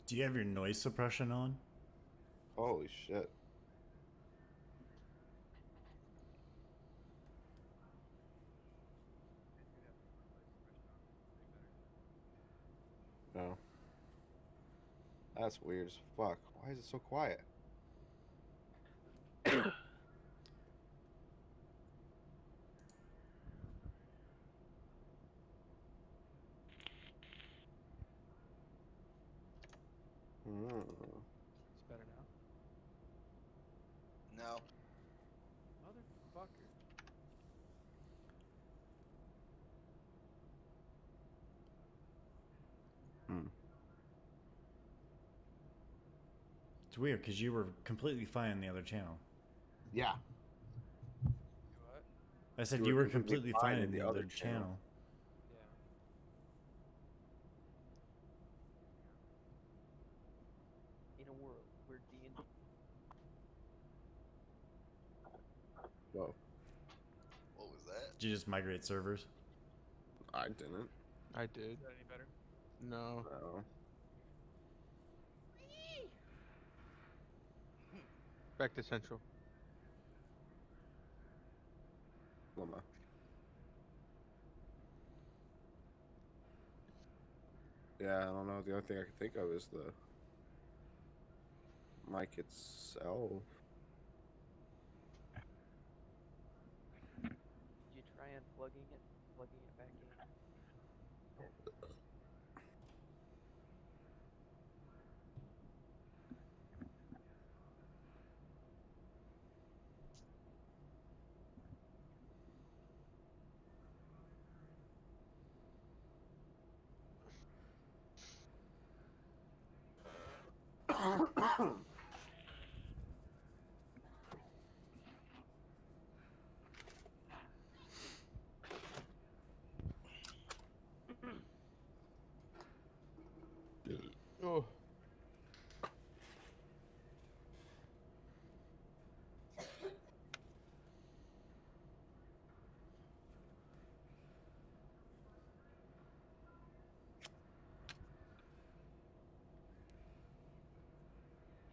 Do you have your noise suppression on? Holy shit. No. That's weird as fuck. Why is it so quiet? It's better now. No. Motherfucker. It's weird because you were completely fine on the other channel. Yeah. Do what? I said You you were were completely completely fine in the other channel. Yeah. In a world where D&D Whoa. What was that? Did you just migrate servers? I didn't. I did. Is that any better? No. No. Back to Central. Mama. Yeah, I don't know. The only thing I can think of is the mic itself. Did you try unplugging it, plugging it back in?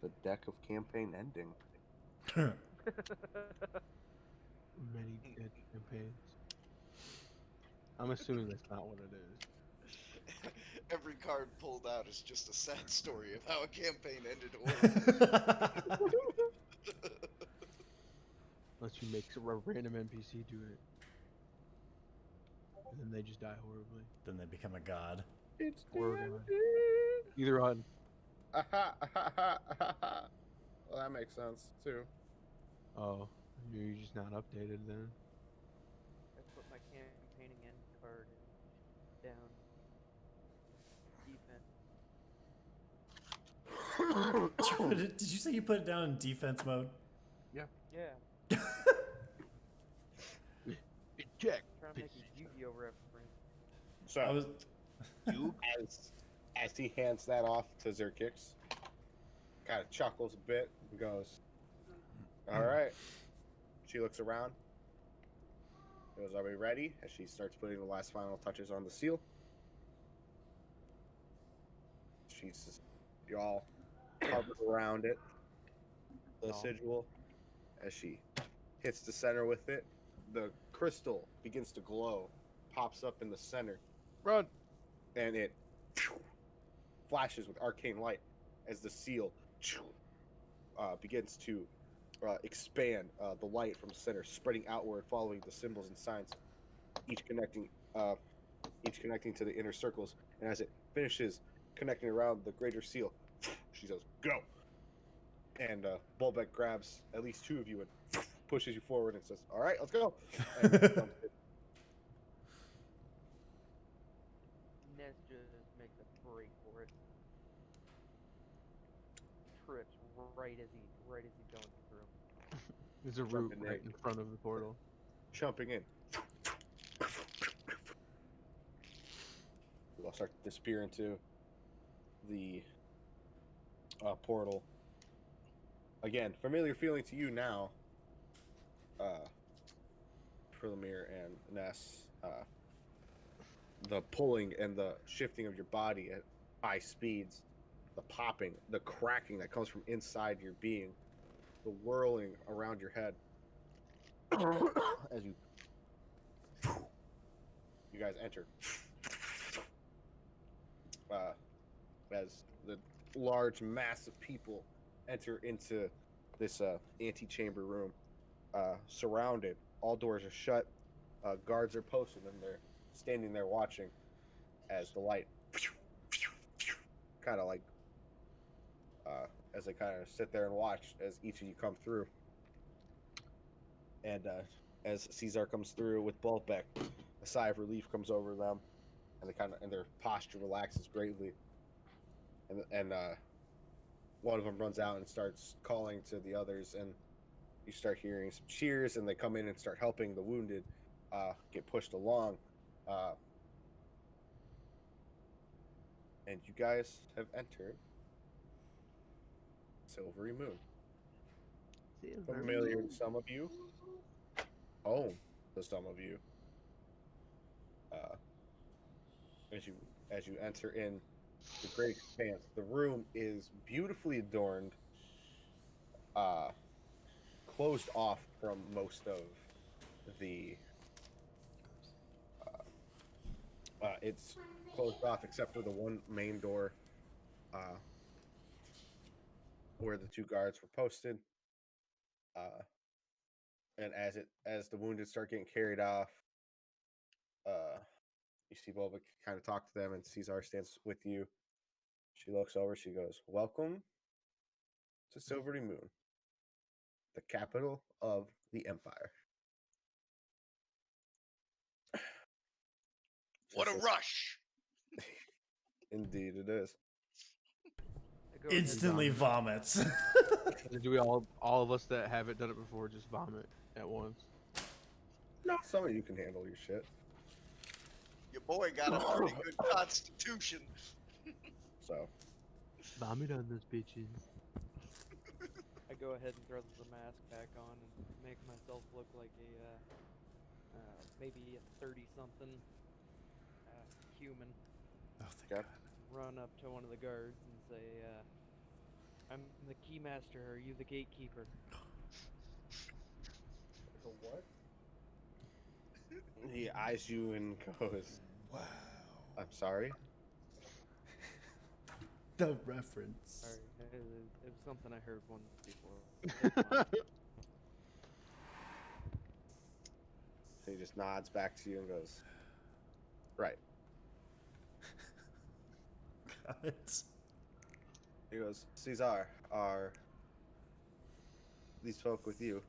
The deck of campaign ending. Many dead campaigns. I'm assuming that's not what it is. Every card pulled out is just a sad story of how a campaign ended horribly. Unless you make a random NPC do it. And then they just die horribly. Then they become a god. It's Or the God. Either on. Well, that makes sense too. Oh, you're just not updated then. I put my campaigning end card down defense. Did you say you put it down in defense mode? Yeah, Eject. trying to make a Yu-Gi-Oh reference. So I was. as he hands that off to Zerkix, kind of chuckles a bit and goes, "All right." She looks around. Goes, "Are we ready?" As she starts putting the last final touches on the seal. She's you all covered around it. The Oh. sigil, as she hits the center with it, the crystal begins to glow, pops up in the center, Run. and it flashes with arcane light as the seal begins to expand the light from the center, spreading outward, following the symbols and signs, each connecting to the inner circles. And as it finishes connecting around the greater seal, she goes, "Go!" And Bulbeck grabs at least two of you and pushes you forward and says, "All right, let's go." And Ness just makes a break for it. Trips right as he's going through. There's a root Jumping right in. in front of the portal. jumping in. We'll start to disappear into the portal. Again, familiar feeling to you now, Prilamir and Ness. The pulling and the shifting of your body at high speeds, the popping, the cracking that comes from inside your being, the whirling around your head as you guys enter. As the large mass of people enter into this antechamber room, surrounded, all doors are shut, guards are posted, and they're standing there watching as the light kind of like as they kind of sit there and watch as each of you come through. And as Caesar comes through with Bulbeck, a sigh of relief comes over them, and their posture relaxes greatly. And one of them runs out and starts calling to the others, and you start hearing some cheers, and they come in and start helping the wounded get pushed along. And you guys have entered Silvery Moon. Familiar to some of you, home to some of you. As you enter in the great expanse, the room is beautifully adorned, closed off from most of the. It's closed off except for the one main door, where the two guards were posted. And as the wounded start getting carried off, you see Bulbeck kind of talk to them, and Caesar stands with you. She looks over, she goes, "Welcome to Silvery Moon, the capital of the Empire." What a Just- rush! Indeed, it is. I go ahead and Instantly vomits. Do we all of us that haven't done it before just vomit at once? No, some of you can handle your shit. Your boy got a pretty good constitution. So, Vomit on those bitches. I go ahead and throw the mask back on and make myself look like a maybe a 30-something human. Oh, thank okay. God. Run up to one of the guards and say, I'm the keymaster. Are you the gatekeeper? The what? He eyes you and goes, Wow. I'm sorry. The reference. Sorry, it was something I heard once before. It's fine. So he just nods back to you and goes, right. Got it. He goes, Caesar, are these folk with you?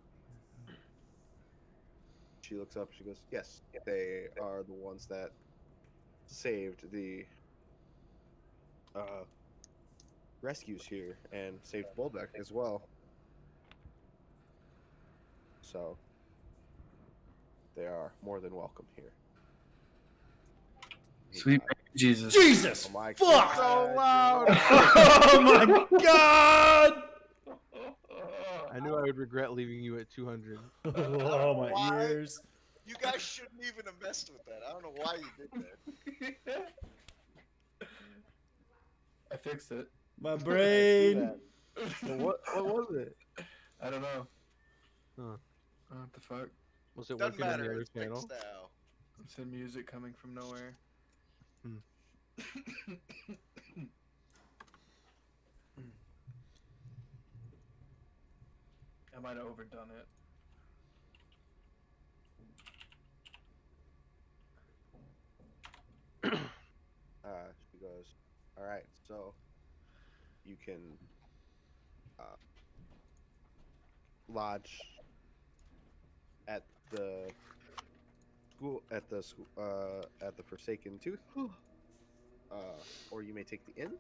She looks up, she goes, yes, they are the ones that saved the rescues here and saved Bolbeck as well. So they are more than welcome here. He Sweet nods. baby Jesus. Jesus! Oh my Fuck! So God, loud. Oh my god! I knew I would regret leaving you at 200. Oh my Why? ears. You guys shouldn't even have messed with that. I don't know why you did that. I fixed it. My I see brain. that. But what was it? I don't know. Huh. What the fuck? Was it Doesn't working on the matter. other It's channel? fixed now. It's in music coming from nowhere. Hmm. I might have overdone it. She goes, all right, so you can lodge at the school at the Forsaken Tooth, or you may take the inn,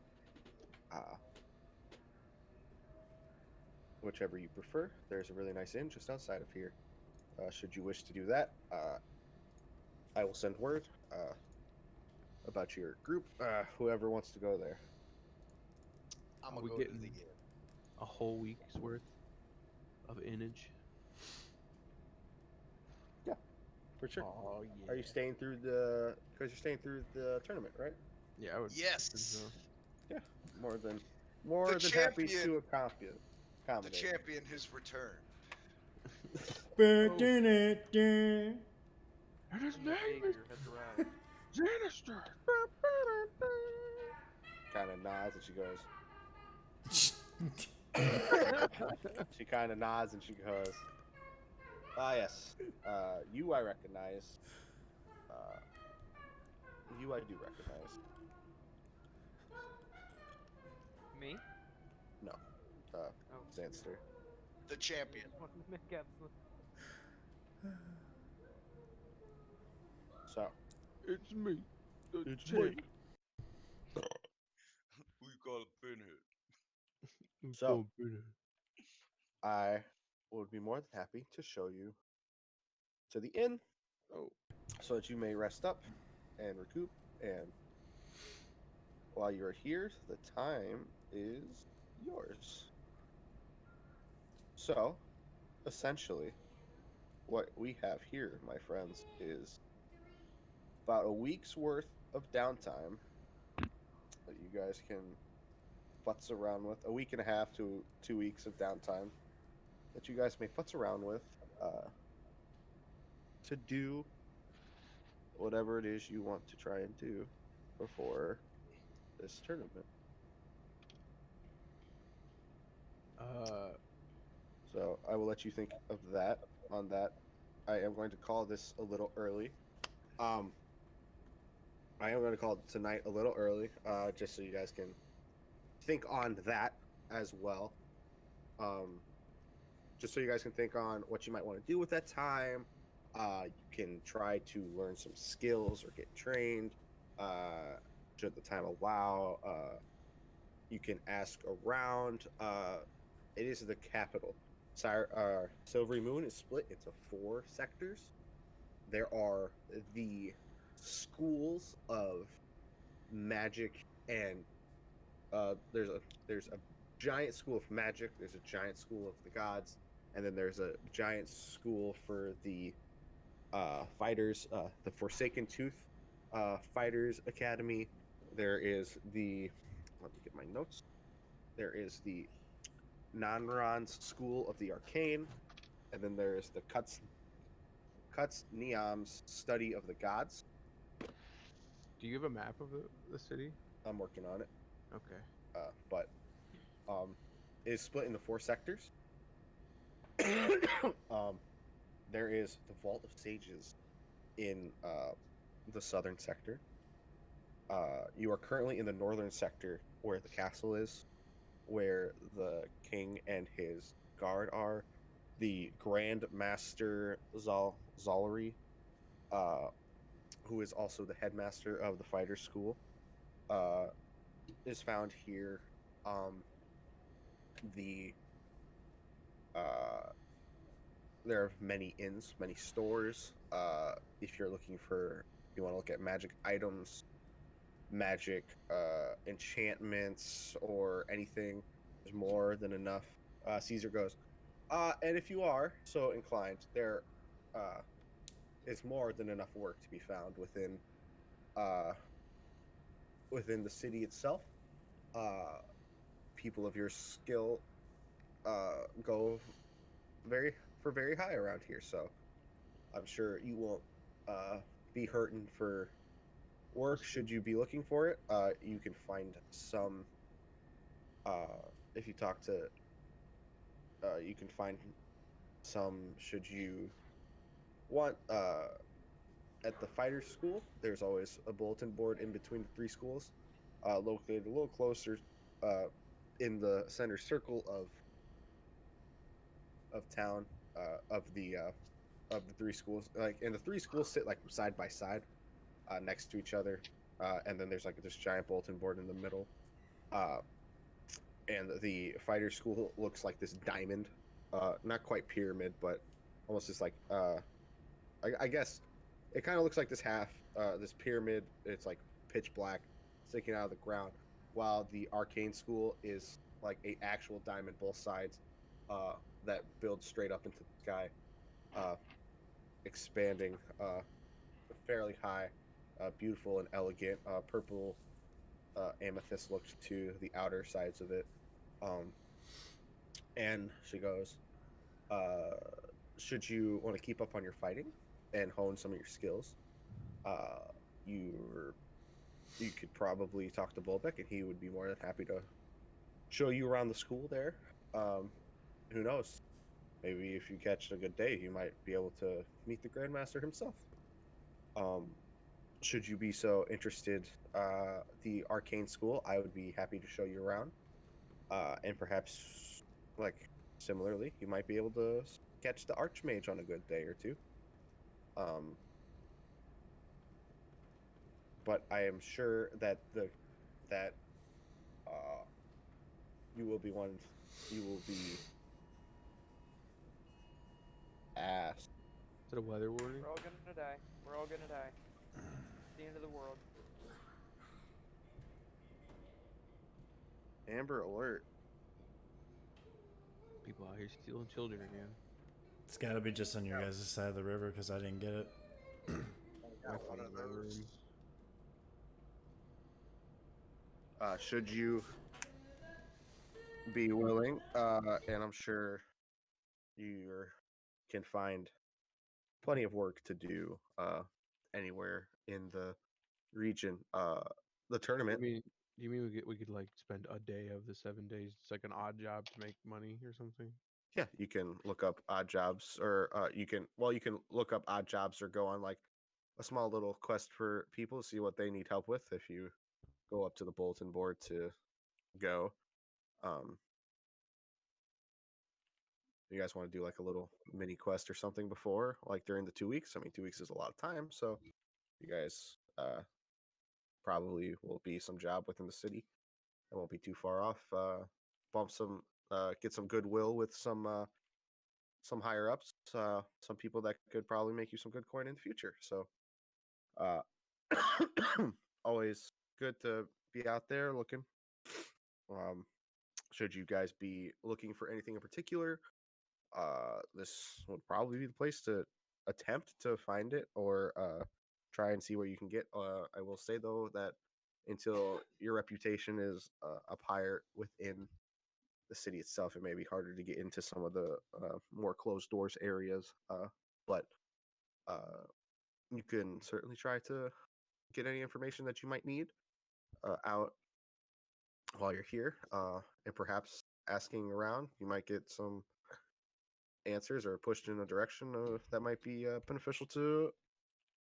whichever you prefer. There's a really nice inn just outside of here. Should you wish to do that, I will send word about your group. Whoever wants to go there. I'm Are gonna we go getting to the inn. a whole week's worth of innage? For sure. Oh yeah. Are you staying through the? Because you're staying through the tournament, right? Yeah, I would. Yes. so. Yeah. More than happy champion- to The accommodate. champion has returned. And his The name is savior has arrived. Sinister. Kind of nods and she goes. She kind of nods and she goes. Ah, yes. You I recognize. You I do recognize. Me? No. Oh. Xanster. The champion. Just wanted to make absolute. So. It's me. The It's champ. Who you call a pinhead? So. I would be more than happy to show you to the inn. Oh. So that you may rest up and recoup. And while you're here, the time is yours. So, essentially, what we have here, my friends, is about a week's worth of downtime that you guys can futz around with. A week and a half to 2 weeks of downtime that you guys may futz around with to do whatever it is you want to try and do before this tournament. So I will let you think of that. On that, I am going to call this a little early. I am going to call tonight a little early, just so you guys can think on that as well. Just so you guys can think on what you might want to do with that time. You can try to learn some skills or get trained. Should the time allow, you can ask around. It is the capital. Silvery Moon is split into 4 sectors. There are the schools of magic, and there's a giant school of magic. There's a giant school of the gods, and then there's a giant school for the fighters. The Forsaken Tooth Fighters Academy. There is the. Let me get my notes. There is the Nanron's School of the Arcane, and then there's the Cuts Niam's Study of the Gods. Do you have a map of the city? I'm working on it, Okay. but it is split into 4 sectors. There is the Vault of Sages in the southern sector. You are currently in the northern sector where the castle is, where the king and his guard are. The Grand Master Zollery, who is also the headmaster of the fighter school, is found here. There are many inns, many stores. If you're looking for, you want to look at magic items, magic enchantments, or anything, there's more than enough. Caesar goes, and if you are so inclined, there is more than enough work to be found within the city itself. People of your skill go very high around here, so I'm sure you won't be hurting for work should you be looking for it. You can find some if you talk to you can find some should you want at the fighter school. There's always a bulletin board in between the 3 schools, located a little closer in the center circle of town, of the 3 schools. Like, and the 3 schools sit like side by side, next to each other, and then there's like this giant bulletin board in the middle. And the fighter school looks like this diamond, not quite pyramid, but almost just like I guess it kind of looks like this pyramid. It's like pitch black, sticking out of the ground, while the arcane school is like a actual diamond, both sides, that builds straight up into the sky, expanding fairly high, beautiful and elegant, purple amethyst look to the outer sides of it. And she goes, should you want to keep up on your fighting and hone some of your skills, you could probably talk to Bolbeck, and he would be more than happy to show you around the school there. Who knows? Maybe if you catch a good day, you might be able to meet the Grandmaster himself. Should you be so interested, the arcane school, I would be happy to show you around. And perhaps, like, similarly, you might be able to catch the Archmage on a good day or two. But I am sure that you will be asked. Is it a weather warning? We're all gonna die. We're all gonna die. It's the end of the world. Amber Alert. People out here stealing children again. It's got to be just on your guys' side of the river because I didn't get it. Got one of those. Should you be willing, and I'm sure you can find plenty of work to do anywhere in the region. The tournament. Do you mean we could like spend a day of the 7 days? It's like an odd job to make money or something. Yeah, you can look up odd jobs, or you can look up odd jobs, or go on like a small little quest for people, see what they need help with. If you go up to the bulletin board to go, you guys want to do like a little mini quest or something before, like during the 2 weeks? I mean, 2 weeks is a lot of time, so you guys probably will be some job within the city. It won't be too far off. Bump some, get some goodwill with some higher ups, some people that could probably make you some good coin in the future. So, always good to be out there looking. Should you guys be looking for anything in particular, this would probably be the place to attempt to find it, or try and see where you can get. I will say though that until your reputation is up higher within the city itself, it may be harder to get into some of the more closed doors areas. But you can certainly try to get any information that you might need out while you're here, and perhaps asking around, you might get some answers or pushed in a direction that might be beneficial to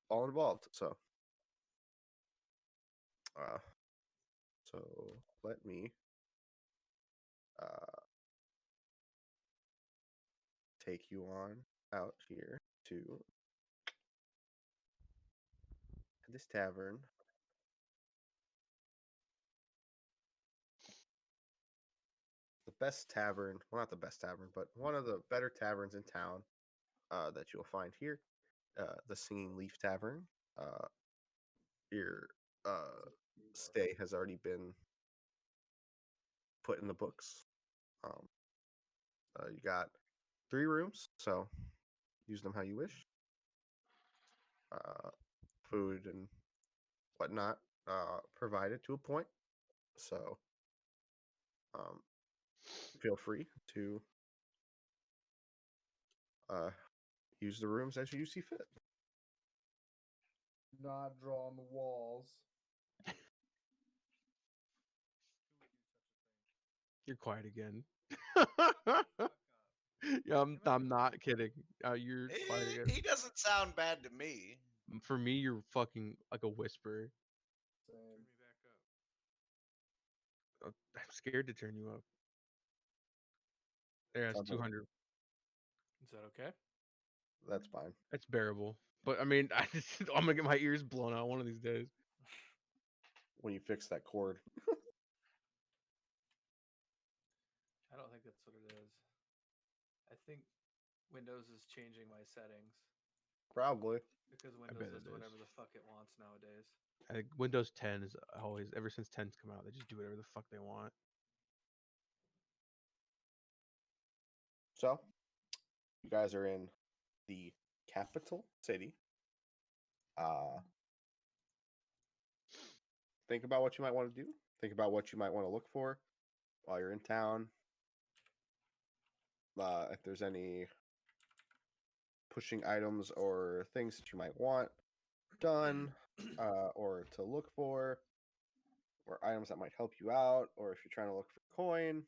all involved. So let me take you on out here to this tavern. The best tavern, well, not the best tavern, but one of the better taverns in town that you'll find here, the Singing Leaf Tavern. Your stay has already been put in the books. You got 3 rooms, so use them how you wish. Food and whatnot provided to a point, so feel free to use the rooms as you see fit. Not draw on the walls. You're quiet again. Yeah, I'm not kidding. You're quiet again. He doesn't sound bad to me. For me, you're fucking like a whisper. Same. Turn me back up. I'm scared to turn you up. There, that's Sounds like- 200. Is that okay? That's fine. That's bearable. But I mean, I'm gonna get my ears blown out one of these days. When you fix that cord. I don't think that's what it is. I think Windows is changing my settings Probably. because bet Windows it does whatever is. the fuck it wants nowadays. I think Windows 10 is always, ever since 10's come out, they just do whatever the fuck they want. So, you guys are in the capital city. Think about what you might want to do. Think about what you might want to look for while you're in town. If there's any pushing items or things that you might want done, or to look for, or items that might help you out, or if you're trying to look for coin.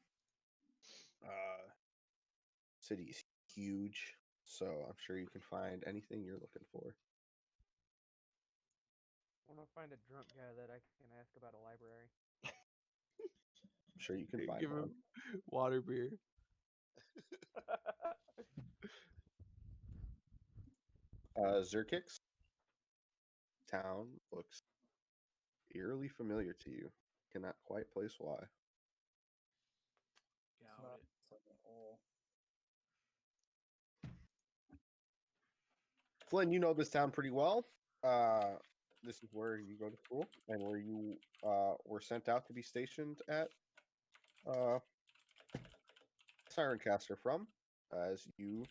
City's huge, so I'm sure you can find anything you're looking for. I want to find a drunk guy that I can ask about a library. I'm sure you can find Give one. him water beer. Zerkix town looks eerily familiar to you. Cannot quite place why. It's Got not it. something at all. Flynn, you know this town pretty well. This is where you go to school and where you were sent out to be stationed at Sirencaster from, as you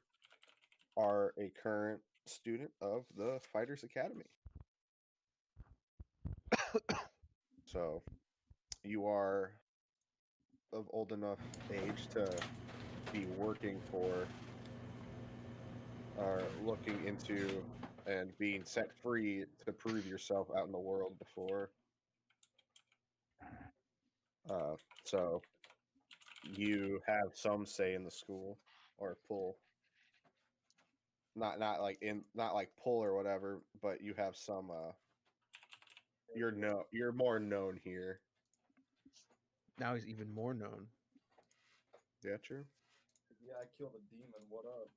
are a current student of the Fighters Academy. So you are of old enough age to be working for or looking into and being set free to prove yourself out in the world before. So you have some say in the school or pull. Not like pull or whatever, but you have some you're more known here. Now he's even more known. Yeah, true. Yeah, I killed a demon. What up?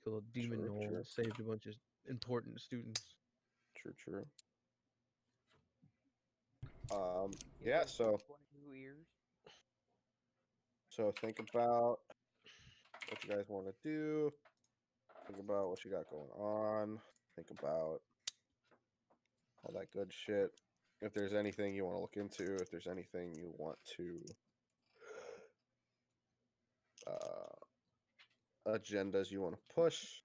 Killed a demon True, knoll true. and saved a bunch of important students. True. Yeah, so 22 ears. So think about what you guys want to do. Think about what you got going on. Think about all that good shit. If there's anything you want to look into, if there's anything you want to agendas you want to push,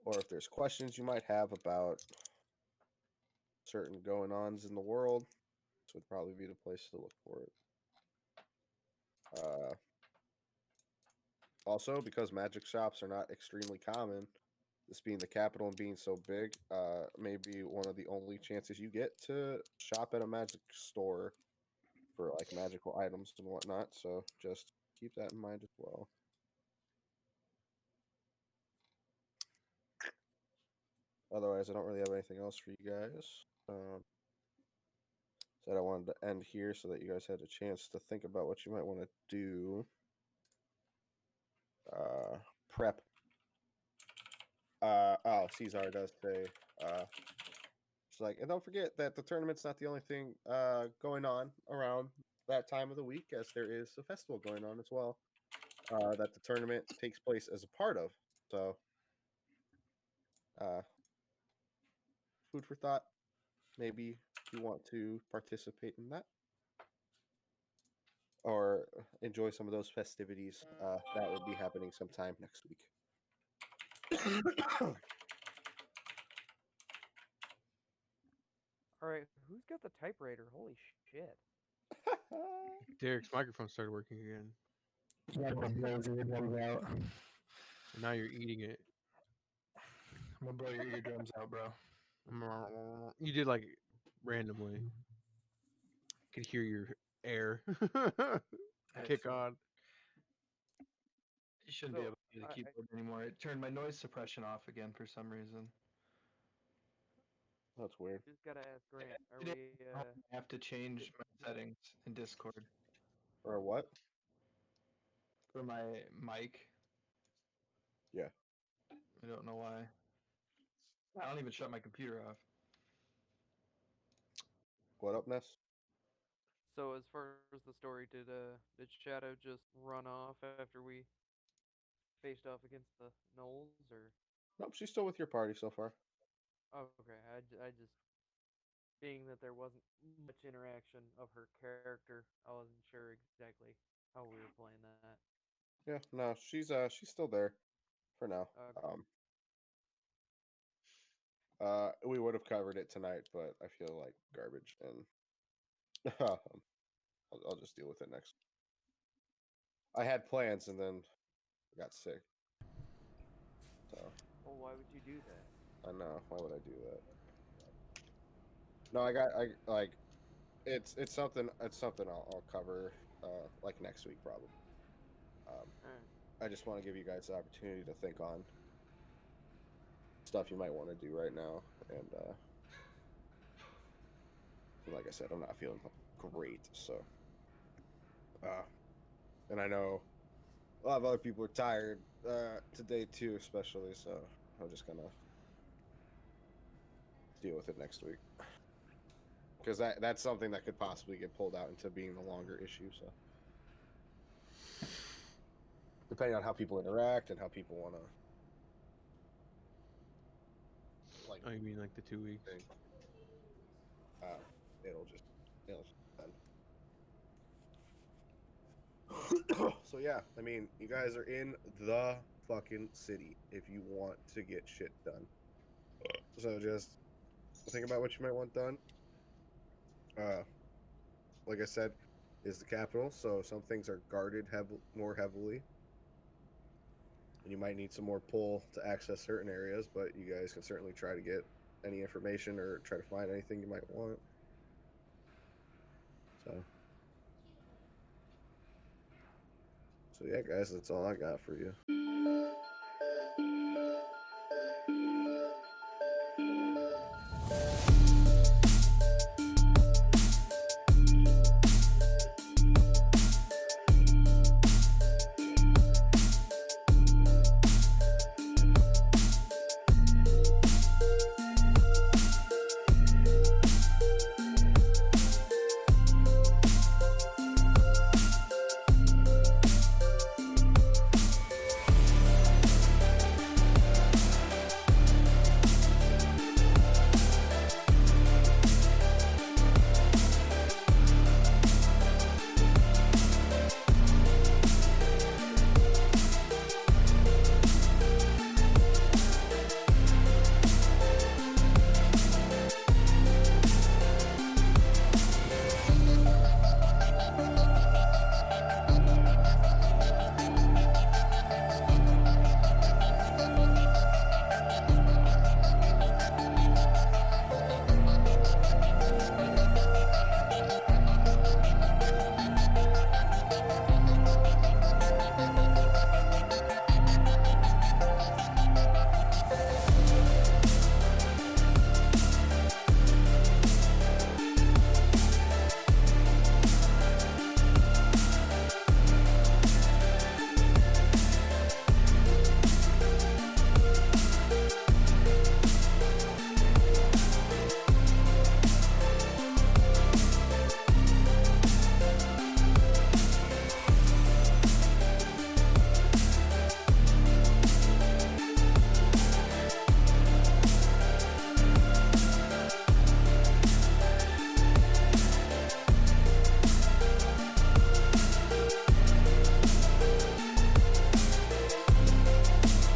or if there's questions you might have about certain going-ons in the world, this would probably be the place to look for it. Also, because magic shops are not extremely common, this being the capital and being so big, maybe one of the only chances you get to shop at a magic store for like magical items and whatnot. So just keep that in mind as well. Otherwise, I don't really have anything else for you guys. Said I wanted to end here so that you guys had a chance to think about what you might want to do. Prep. Oh, Caesar does say. It's like, and don't forget that the tournament's not the only thing going on around that time of the week, as there is a festival going on as well. That the tournament takes place as a part of. So, food for thought. Maybe you want to participate in that or enjoy some of those festivities. That would be happening sometime next week. All right, who's got the typewriter? Holy shit! Derek's microphone started working again. I'm gonna blow your eardrums out. And now you're eating it. I'm gonna blow your eardrums out, bro. You did like randomly. Could hear your air kick on. You shouldn't So, be able to use the keyboard anymore. It turned my noise suppression off again for some reason. That's weird. Just gotta ask Grant. Are Today, we? I have to change my settings in Discord Or what? for my mic. Yeah. I don't know why. I don't even shut my computer off. What up, Ness? So as far as the story, did Shadow just run off after we faced off against the gnolls, or? Nope, she's still with your party so far. Oh, okay. I just, being that there wasn't much interaction of her character, I wasn't sure exactly how we were playing that. Yeah, no, she's still there for now. Okay. We would have covered it tonight, but I feel like garbage, and I'll just deal with it next. I had plans, and then I got sick. So. Well, why would you do that? I know. Why would I do that? No, it's something. It's something I'll cover like next week probably. I just want to give you guys the opportunity to think on stuff you might want to do right now, and like I said, I'm not feeling great, so. And I know a lot of other people are tired today too, especially. So I'm just gonna deal with it next week, because that's something that could possibly get pulled out into being a longer issue. So depending on how people interact and how people want to, like, Oh, you mean like the 2 weeks? it'll just so yeah, I mean, you guys are in the fucking city if you want to get shit done. So just think about what you might want done. Like I said, is the capital, so some things are guarded more heavily, and you might need some more pull to access certain areas. But you guys can certainly try to get any information or try to find anything you might want. So yeah, guys, that's all I got for you.